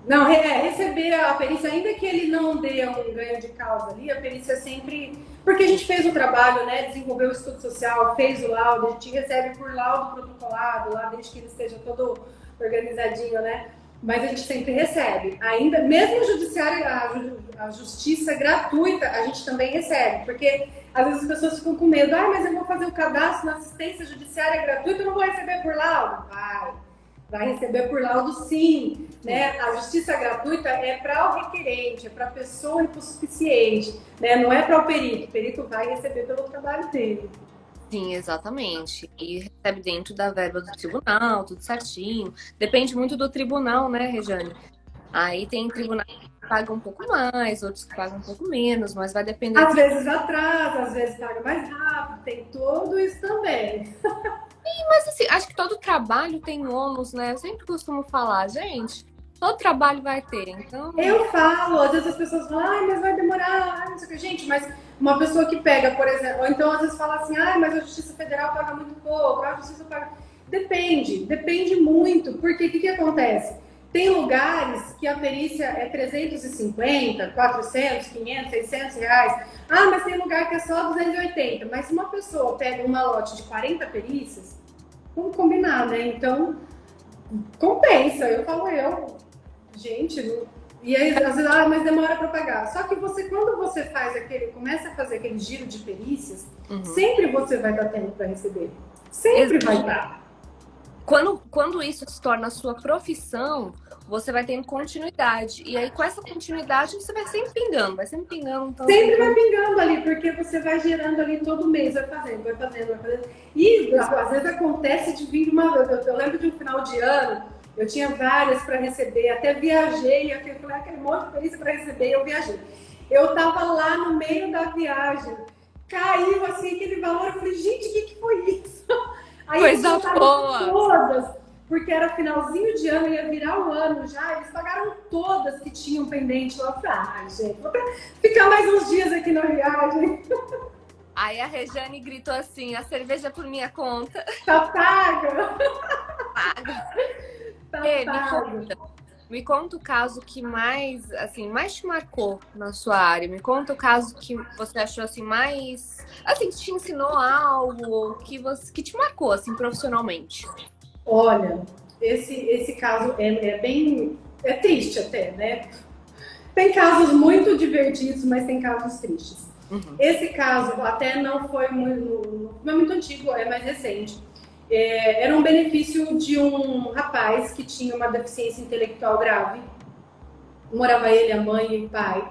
Não, receber a perícia, ainda que ele não dê um ganho de causa ali, a perícia sempre... Porque a gente fez o trabalho, né, desenvolveu o estudo social, fez o laudo, a gente recebe por laudo protocolado, lá desde que ele esteja todo organizadinho, né? Mas a gente sempre recebe. Ainda, mesmo o judiciário, a justiça gratuita, a gente também recebe. Porque às vezes as pessoas ficam com medo. Mas eu vou fazer o cadastro na assistência judiciária gratuita, eu não vou receber por laudo? Vai receber por laudo sim, né? A justiça gratuita é para o requerente, é para a pessoa hipossuficiente, né? Não é para o perito. O perito vai receber pelo trabalho dele. Sim, exatamente. E recebe dentro da verba do tribunal, tudo certinho. Depende muito do tribunal, né, Rejane? Aí tem tribunais que pagam um pouco mais, outros que pagam um pouco menos, mas vai depender... Às vezes atrasa, às vezes paga mais rápido, tem tudo isso também. Mas assim, acho que todo trabalho tem ônus, né? Eu sempre costumo falar, gente, todo trabalho vai ter, então... Eu falo, às vezes as pessoas falam, mas vai demorar, não sei o que. Gente, mas uma pessoa que pega, por exemplo, ou então às vezes fala assim, mas a Justiça Federal paga muito pouco, a Justiça paga... Depende muito, porque o que acontece? Tem lugares que a perícia é 350, 400, 500, 600 reais. Mas tem lugar que é só 280. Mas se uma pessoa pega uma lote de 40 perícias, vamos combinar, né? Então, compensa. Eu falo, gente, e aí às vezes, mas demora para pagar. Só que quando você começa a fazer aquele giro de perícias, sempre você vai dar tempo para receber. Sempre vai dar. Quando isso se torna a sua profissão, você vai tendo continuidade. E aí, com essa continuidade, você vai sempre pingando. Então, sempre vai pingando ali, porque você vai gerando ali todo mês, vai fazendo. E às vezes acontece de vir eu lembro de um final de ano, eu tinha várias para receber, até viajei, aquele monte de perícia para receber, eu viajei. Eu tava lá no meio da viagem, caiu assim aquele valor, eu falei, gente, o que foi isso? Aí coisa boa! Todas, porque era finalzinho de ano, ia virar o ano já, eles pagaram todas que tinham pendente lá. Eu falei, gente, vou ficar mais uns dias aqui na viagem. Aí a Rejane gritou assim, a cerveja por minha conta. Tá paga! Paga. Tá Me paga. conta, Me conta o caso que mais, assim, mais te marcou na sua área. Me conta o caso que você achou assim mais, assim, que te ensinou algo, ou que te marcou assim profissionalmente. Olha, esse caso é bem, é triste até, né? Tem casos muito divertidos, mas tem casos tristes. Uhum. Esse caso até não é muito antigo, é mais recente. Era um benefício de um rapaz que tinha uma deficiência intelectual grave. Morava ele, a mãe e o pai.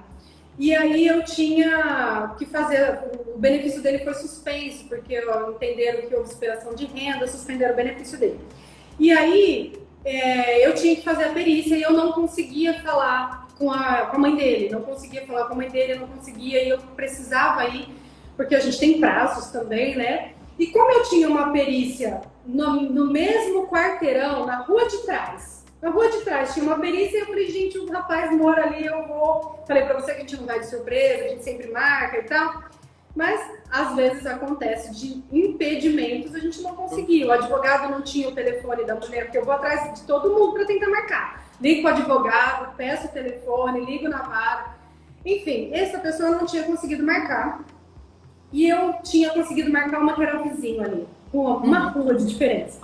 E aí eu tinha que fazer, o benefício dele foi suspenso, porque entenderam que houve superação de renda, suspenderam o benefício dele. E aí eu tinha que fazer a perícia e eu não conseguia falar com a mãe dele, não conseguia falar com a mãe dele, eu não conseguia, e eu precisava ir, porque a gente tem prazos também, né? E como eu tinha uma perícia no mesmo quarteirão, na rua de trás, tinha uma perícia, e eu falei, gente, o rapaz mora ali, eu vou. Falei pra você que a gente não vai de surpresa, a gente sempre marca e tal. Mas, às vezes, acontece de impedimentos, a gente não conseguiu. O advogado não tinha o telefone da mulher, porque eu vou atrás de todo mundo para tentar marcar. Ligo para o advogado, peço o telefone, ligo na vara. Enfim, essa pessoa não tinha conseguido marcar. E eu tinha conseguido marcar uma que era vizinho ali, com uma rua de diferença.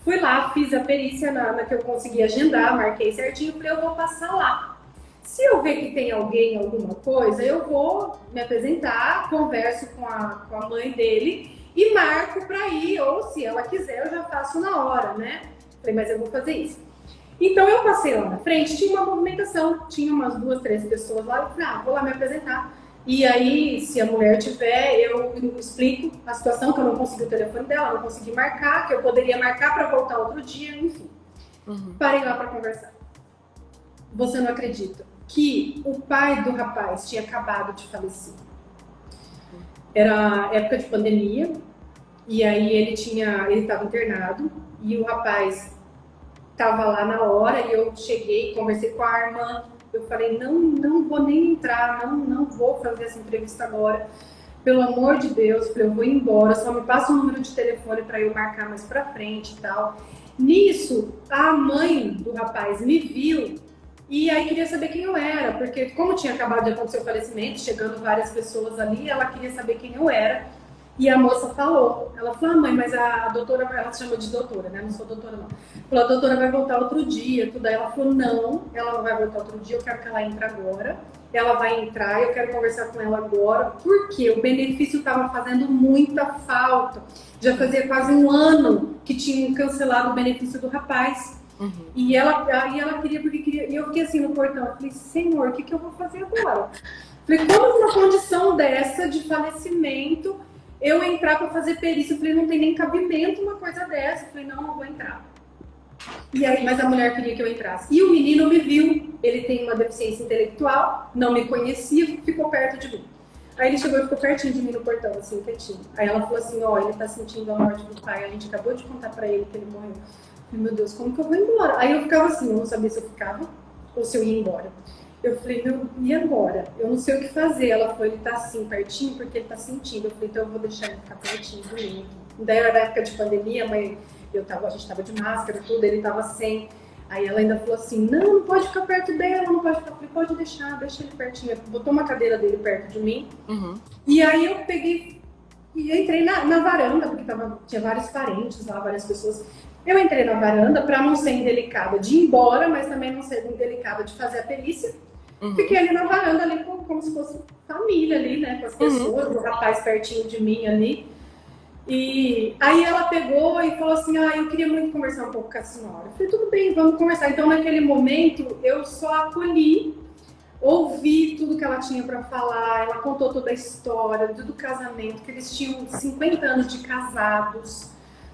Fui lá, fiz a perícia na que eu consegui agendar, marquei certinho, falei, eu vou passar lá. Se eu ver que tem alguém, alguma coisa, eu vou me apresentar, converso com a mãe dele e marco para ir, ou se ela quiser, eu já faço na hora, né? Falei, mas eu vou fazer isso. Então eu passei lá na frente, tinha uma movimentação, tinha umas 2, 3 pessoas lá, eu falei, vou lá me apresentar. E aí, se a mulher tiver, eu explico a situação, que eu não consegui o telefone dela, não consegui marcar, que eu poderia marcar para voltar outro dia, enfim. Parei lá para conversar. Você não acredita que o pai do rapaz tinha acabado de falecer. Era época de pandemia, e aí ele estava internado, e o rapaz estava lá na hora, e eu cheguei, conversei com a irmã, eu falei, não vou nem entrar, não vou fazer essa entrevista agora, pelo amor de Deus, falei, eu vou embora, só me passa um número de telefone para eu marcar mais pra frente e tal. Nisso, a mãe do rapaz me viu, e aí queria saber quem eu era, porque como tinha acabado de acontecer o falecimento, chegando várias pessoas ali, ela queria saber quem eu era. E a moça falou, ela falou, mãe, mas a doutora, ela se chama de doutora, né? Não sou doutora não. Falou, a doutora vai voltar outro dia, tudo. Aí ela falou, não, ela não vai voltar outro dia, eu quero que ela entre agora. Ela vai entrar, eu quero conversar com ela agora, porque o benefício estava fazendo muita falta. Já fazia quase um ano que tinham cancelado o benefício do rapaz. E ela queria, porque queria. E eu fiquei assim no portão, eu falei, senhor, o que eu vou fazer agora? Falei, como numa condição dessa de falecimento, eu entrar para fazer perícia? Eu falei, não tem nem cabimento uma coisa dessa. Eu falei, não vou entrar. E aí, mas a mulher queria que eu entrasse. E o menino me viu, ele tem uma deficiência intelectual, não me conhecia, ficou perto de mim. Aí ele chegou e ficou pertinho de mim no portão, assim, quietinho. Aí ela falou assim, ó, ele tá sentindo a morte do pai, a gente acabou de contar pra ele que ele morreu. Eu falei, meu Deus, como que eu vou embora? Aí eu ficava assim, eu não sabia se eu ficava ou se eu ia embora. Eu falei, meu, e agora? Eu não sei o que fazer. Ela falou, ele tá assim, pertinho, porque ele tá sentindo. Eu falei, então eu vou deixar ele ficar pertinho de mim. Daí era na época de pandemia, mas a gente tava de máscara e tudo, ele tava sem. Aí ela ainda falou assim, não pode ficar perto dela, não pode ficar. Eu falei, pode deixar, deixa ele pertinho. Botou uma cadeira dele perto de mim. E aí eu peguei e entrei na varanda, porque tinha vários parentes lá, várias pessoas. Eu entrei na varanda para não ser indelicada de ir embora, mas também não ser indelicada de fazer a perícia. Fiquei ali na varanda, ali como se fosse família ali, né? Com as pessoas, o rapaz pertinho de mim ali. E aí ela pegou e falou assim, eu queria muito conversar um pouco com a senhora. Eu falei, tudo bem, vamos conversar. Então, naquele momento, eu só acolhi, ouvi tudo que ela tinha para falar. Ela contou toda a história, do casamento, que eles tinham 50 anos de casados,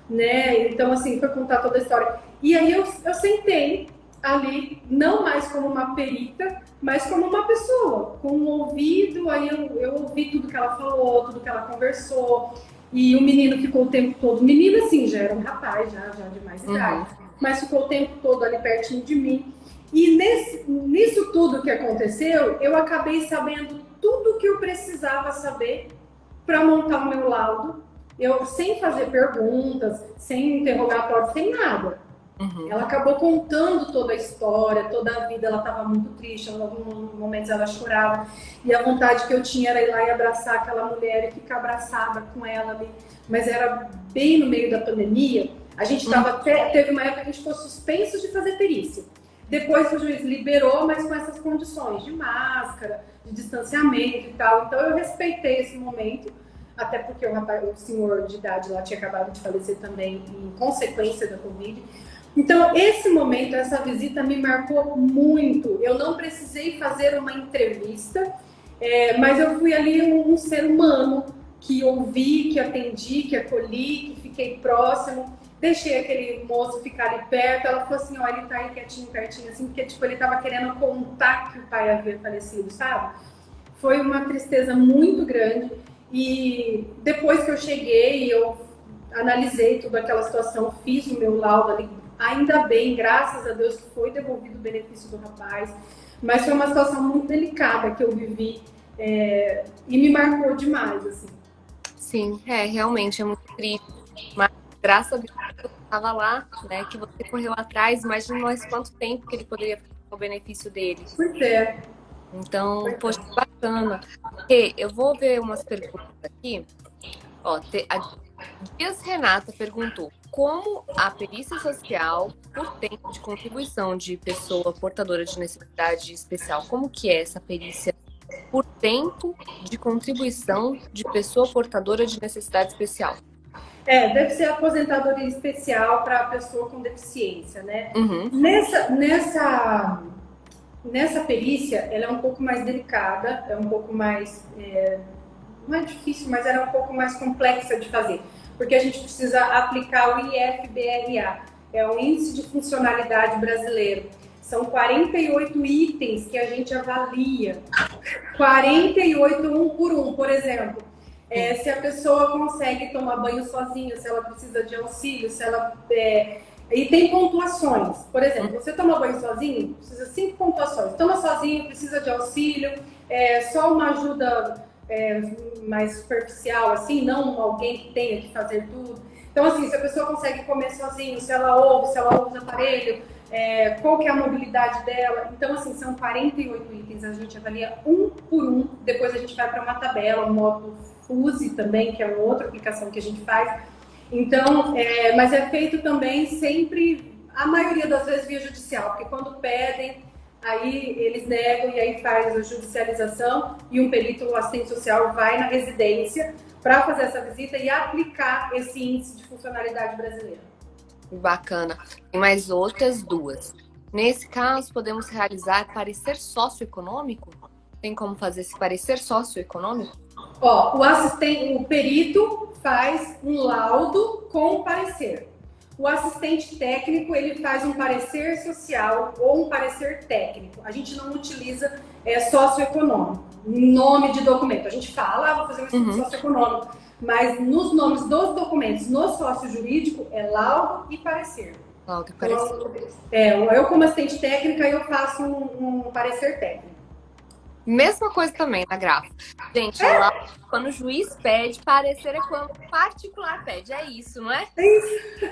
né? Então, assim, foi contar toda a história. E aí eu sentei ali, não mais como uma perita, mas como uma pessoa, com um ouvido. Aí eu ouvi tudo que ela falou, tudo que ela conversou. E o menino ficou o tempo todo, menino assim, já era um rapaz, já de mais idade, mas ficou o tempo todo ali pertinho de mim. E nisso tudo que aconteceu, eu acabei sabendo tudo que eu precisava saber para montar o meu laudo. Eu, sem fazer perguntas, sem interrogatório, sem nada. Uhum. Ela acabou contando toda a história, toda a vida. Ela estava muito triste, em alguns momentos ela chorava. E a vontade que eu tinha era ir lá e abraçar aquela mulher e ficar abraçada com ela ali. Mas era bem no meio da pandemia. A gente estava teve uma época que a gente ficou suspenso de fazer perícia. Depois o juiz liberou, mas com essas condições de máscara, de distanciamento e tal. Então eu respeitei esse momento, até porque o senhor de idade lá tinha acabado de falecer também em consequência da Covid. Então, esse momento, essa visita me marcou muito. Eu não precisei fazer uma entrevista, mas eu fui ali um ser humano que ouvi, que atendi, que acolhi, que fiquei próximo. Deixei aquele moço ficar ali perto. Ela falou assim, ó, ele tá aí quietinho, pertinho, assim, porque tipo, ele tava querendo contar que o pai havia falecido, sabe? Foi uma tristeza muito grande. E depois que eu cheguei, eu analisei toda aquela situação, fiz o meu laudo ali. Ainda bem, graças a Deus, que foi devolvido o benefício do rapaz. Mas foi uma situação muito delicada que eu vivi e me marcou demais, assim. Sim, realmente é muito triste. Mas graças a Deus que eu estava lá, né? Que você correu atrás, imagina nós quanto tempo que ele poderia fazer o benefício dele. Pois é. Então, poxa, que bacana. E eu vou ver umas perguntas aqui. Ó, a Dias Renata perguntou: como a perícia social, por tempo de contribuição de pessoa portadora de necessidade especial, como que é essa perícia por tempo de contribuição de pessoa portadora de necessidade especial? Deve ser aposentadoria especial para a pessoa com deficiência, né? Uhum. Nessa perícia, ela é um pouco mais delicada, é um pouco mais, não é difícil, mas ela é um pouco mais complexa de fazer, porque a gente precisa aplicar o IFBRA, é o Índice de Funcionalidade Brasileiro. São 48 itens que a gente avalia, 48 um por um, por exemplo. Se a pessoa consegue tomar banho sozinha, se ela precisa de auxílio, se ela... E tem pontuações. Por exemplo, você toma banho sozinho, precisa 5 pontuações. Toma sozinho, precisa de auxílio, só uma ajuda mais superficial, assim, não alguém que tenha que fazer tudo. Então, assim, se a pessoa consegue comer sozinho, se ela usa aparelho, qual que é a mobilidade dela. Então, assim, são 48 itens, a gente avalia um por um, depois a gente vai para uma tabela, um módulo FUSE também, que é uma outra aplicação que a gente faz. Então, mas é feito também sempre, a maioria das vezes, via judicial, porque quando pedem, aí eles negam e aí faz a judicialização e um perito, o assistente social, vai na residência para fazer essa visita e aplicar esse índice de funcionalidade brasileira. Bacana. Tem mais outras duas. Nesse caso, podemos realizar parecer socioeconômico? Tem como fazer esse parecer socioeconômico? Ó, o perito faz um laudo com parecer. O assistente técnico, ele faz um parecer social ou um parecer técnico. A gente não utiliza socioeconômico, nome de documento. A gente fala, vou fazer um estudo socioeconômico, mas nos nomes dos documentos, no sócio jurídico, é laudo e parecer. Laudo e parecer. Eu como assistente técnica, eu faço um parecer técnico. Mesma coisa também na grafa. Gente, lá, quando o juiz pede, parecer é quando o particular pede. É isso, não é? É isso.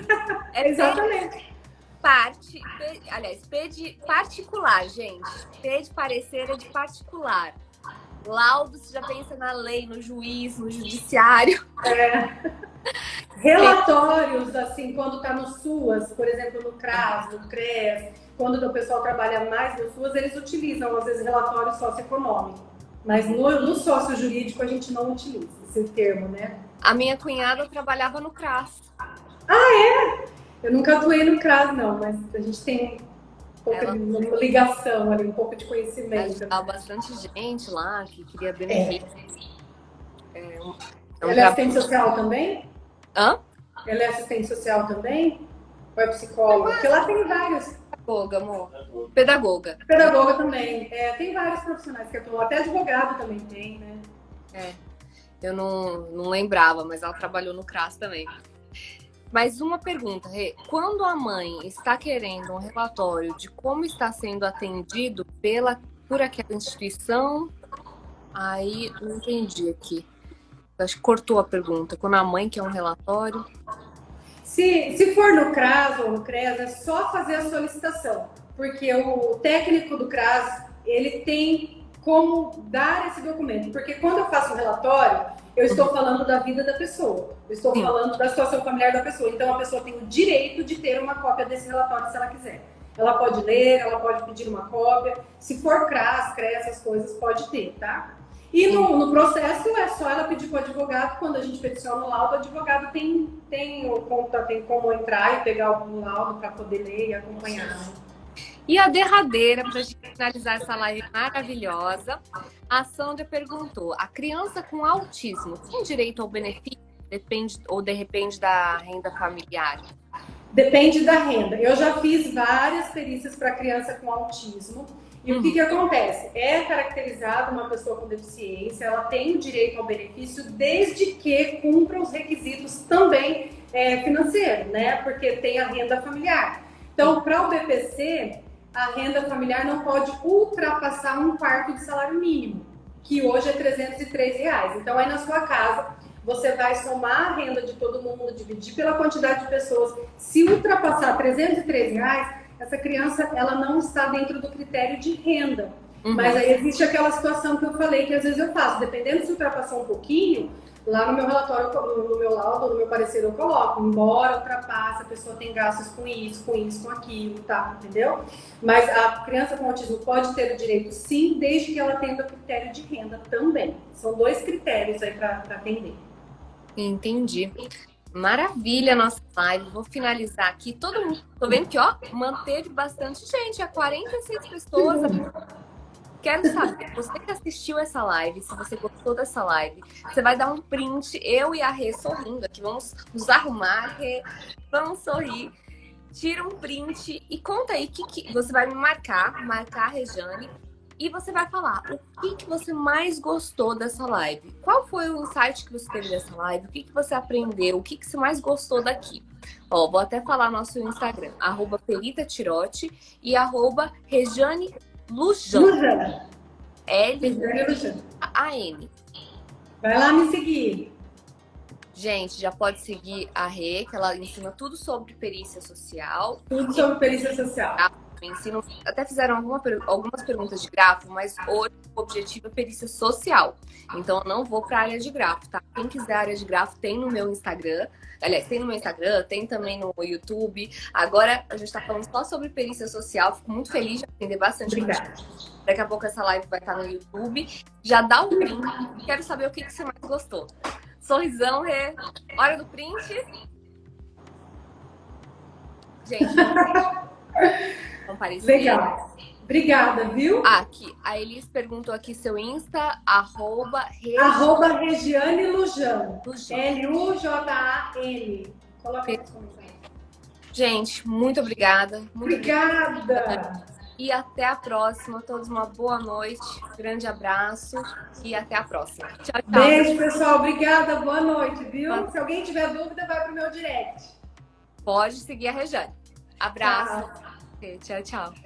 Exatamente. Pede particular, gente. Pede parecer é de particular. Laudo, você já pensa na lei, no juiz, no judiciário. Relatórios, assim, quando está no SUAS, por exemplo, no CRAS, no CREAS, quando o pessoal trabalha mais no SUAS, eles utilizam, às vezes, relatório socioeconômico. Mas no sócio jurídico a gente não utiliza esse termo, né? A minha cunhada trabalhava no CRAS. Eu nunca atuei no CRAS, não, mas a gente tem um pouco de ligação ali, um pouco de conhecimento. Ajudava bastante gente lá que queria benefício. Ela é assistente social também? Hã? Ela é assistente social também? Ou é psicóloga? Porque lá tem vários. Pedagoga, amor. Pedagoga. Pedagoga também. Tem vários profissionais que atuam. Até advogado também tem, né? Eu não lembrava, mas ela trabalhou no CRAS também. Mas uma pergunta, Rê. Quando a mãe está querendo um relatório de como está sendo atendido por aquela instituição, aí não entendi aqui. Acho que cortou a pergunta. Quando a mãe quer um relatório... Se for no CRAS ou no CREAS, é só fazer a solicitação, porque o técnico do CRAS, ele tem como dar esse documento, porque quando eu faço um relatório, eu estou falando da vida da pessoa, eu estou falando da situação familiar da pessoa, então a pessoa tem o direito de ter uma cópia desse relatório se ela quiser. Ela pode ler, ela pode pedir uma cópia, se for CRAS, CREAS, essas coisas, pode ter, tá? E no processo é só ela pedir para o advogado, quando a gente peticiona o laudo, o advogado tem como entrar e pegar o laudo para poder ler e acompanhar. E a derradeira, para a gente finalizar essa live maravilhosa, a Sandra perguntou: a criança com autismo tem direito ao benefício? Depende da renda familiar? Depende da renda. Eu já fiz várias perícias para criança com autismo. E o que acontece? É caracterizada uma pessoa com deficiência, ela tem o direito ao benefício desde que cumpra os requisitos também financeiros, né? Porque tem a renda familiar. Então, para o BPC, a renda familiar não pode ultrapassar um quarto de salário mínimo, que hoje é R$303. Então, aí na sua casa, você vai somar a renda de todo mundo, dividir pela quantidade de pessoas. Se ultrapassar R$303, essa criança ela não está dentro do critério de renda. Mas aí existe aquela situação que eu falei, que às vezes eu faço, dependendo se ultrapassar um pouquinho, lá no meu relatório, no meu laudo, no meu parecer eu coloco, embora ultrapasse, a pessoa tem gastos com isso, com aquilo, tá? Entendeu? Mas a criança com autismo pode ter o direito sim, desde que ela tenha o critério de renda também. São 2 critérios aí para atender. Entendi. Maravilha a nossa live. Vou finalizar aqui. Todo mundo, tô vendo que, ó, manteve bastante gente, há 46 pessoas. Quero saber, você que assistiu essa live, se você gostou dessa live, você vai dar um print, eu e a Rê sorrindo aqui, vamos nos arrumar, Rê, vamos sorrir. Tira um print e conta aí que você vai me marcar a Rejane, e você vai falar o que você mais gostou dessa live. Qual foi o insight que você teve dessa live? O que você aprendeu? O que você mais gostou daqui? Ó, vou até falar nosso Instagram, @peritatirote e @Rejane Lujan. L-A-N. Vai lá me seguir. Gente, já pode seguir a Rê, que ela ensina tudo sobre perícia social. Tudo sobre perícia social. Ensino, até fizeram algumas perguntas de grafo, mas hoje o objetivo é perícia social. Então eu não vou para a área de grafo, tá? Quem quiser a área de grafo tem no meu Instagram. Aliás, tem no meu Instagram, tem também no YouTube. Agora a gente tá falando só sobre perícia social. Fico muito feliz de aprender bastante. Obrigada. Daqui a pouco essa live vai estar no YouTube. Já dá o print. Quero saber o que você mais gostou. Sorrisão, Rê. Hora do print. Gente, comparecer. Legal. Obrigada, viu? Aqui, a Elis perguntou aqui seu Insta, Regiane Lujan. Lujan. Coloca aí nos comentários. Gente, muito obrigada. Obrigada. E até a próxima. Todos uma boa noite. Grande abraço e até a próxima. Tchau, tchau. Beijo, pessoal. Obrigada. Boa noite, viu? Se alguém tiver dúvida, vai pro meu direct. Pode seguir a Rejane. Abraço. Tchau, tchau.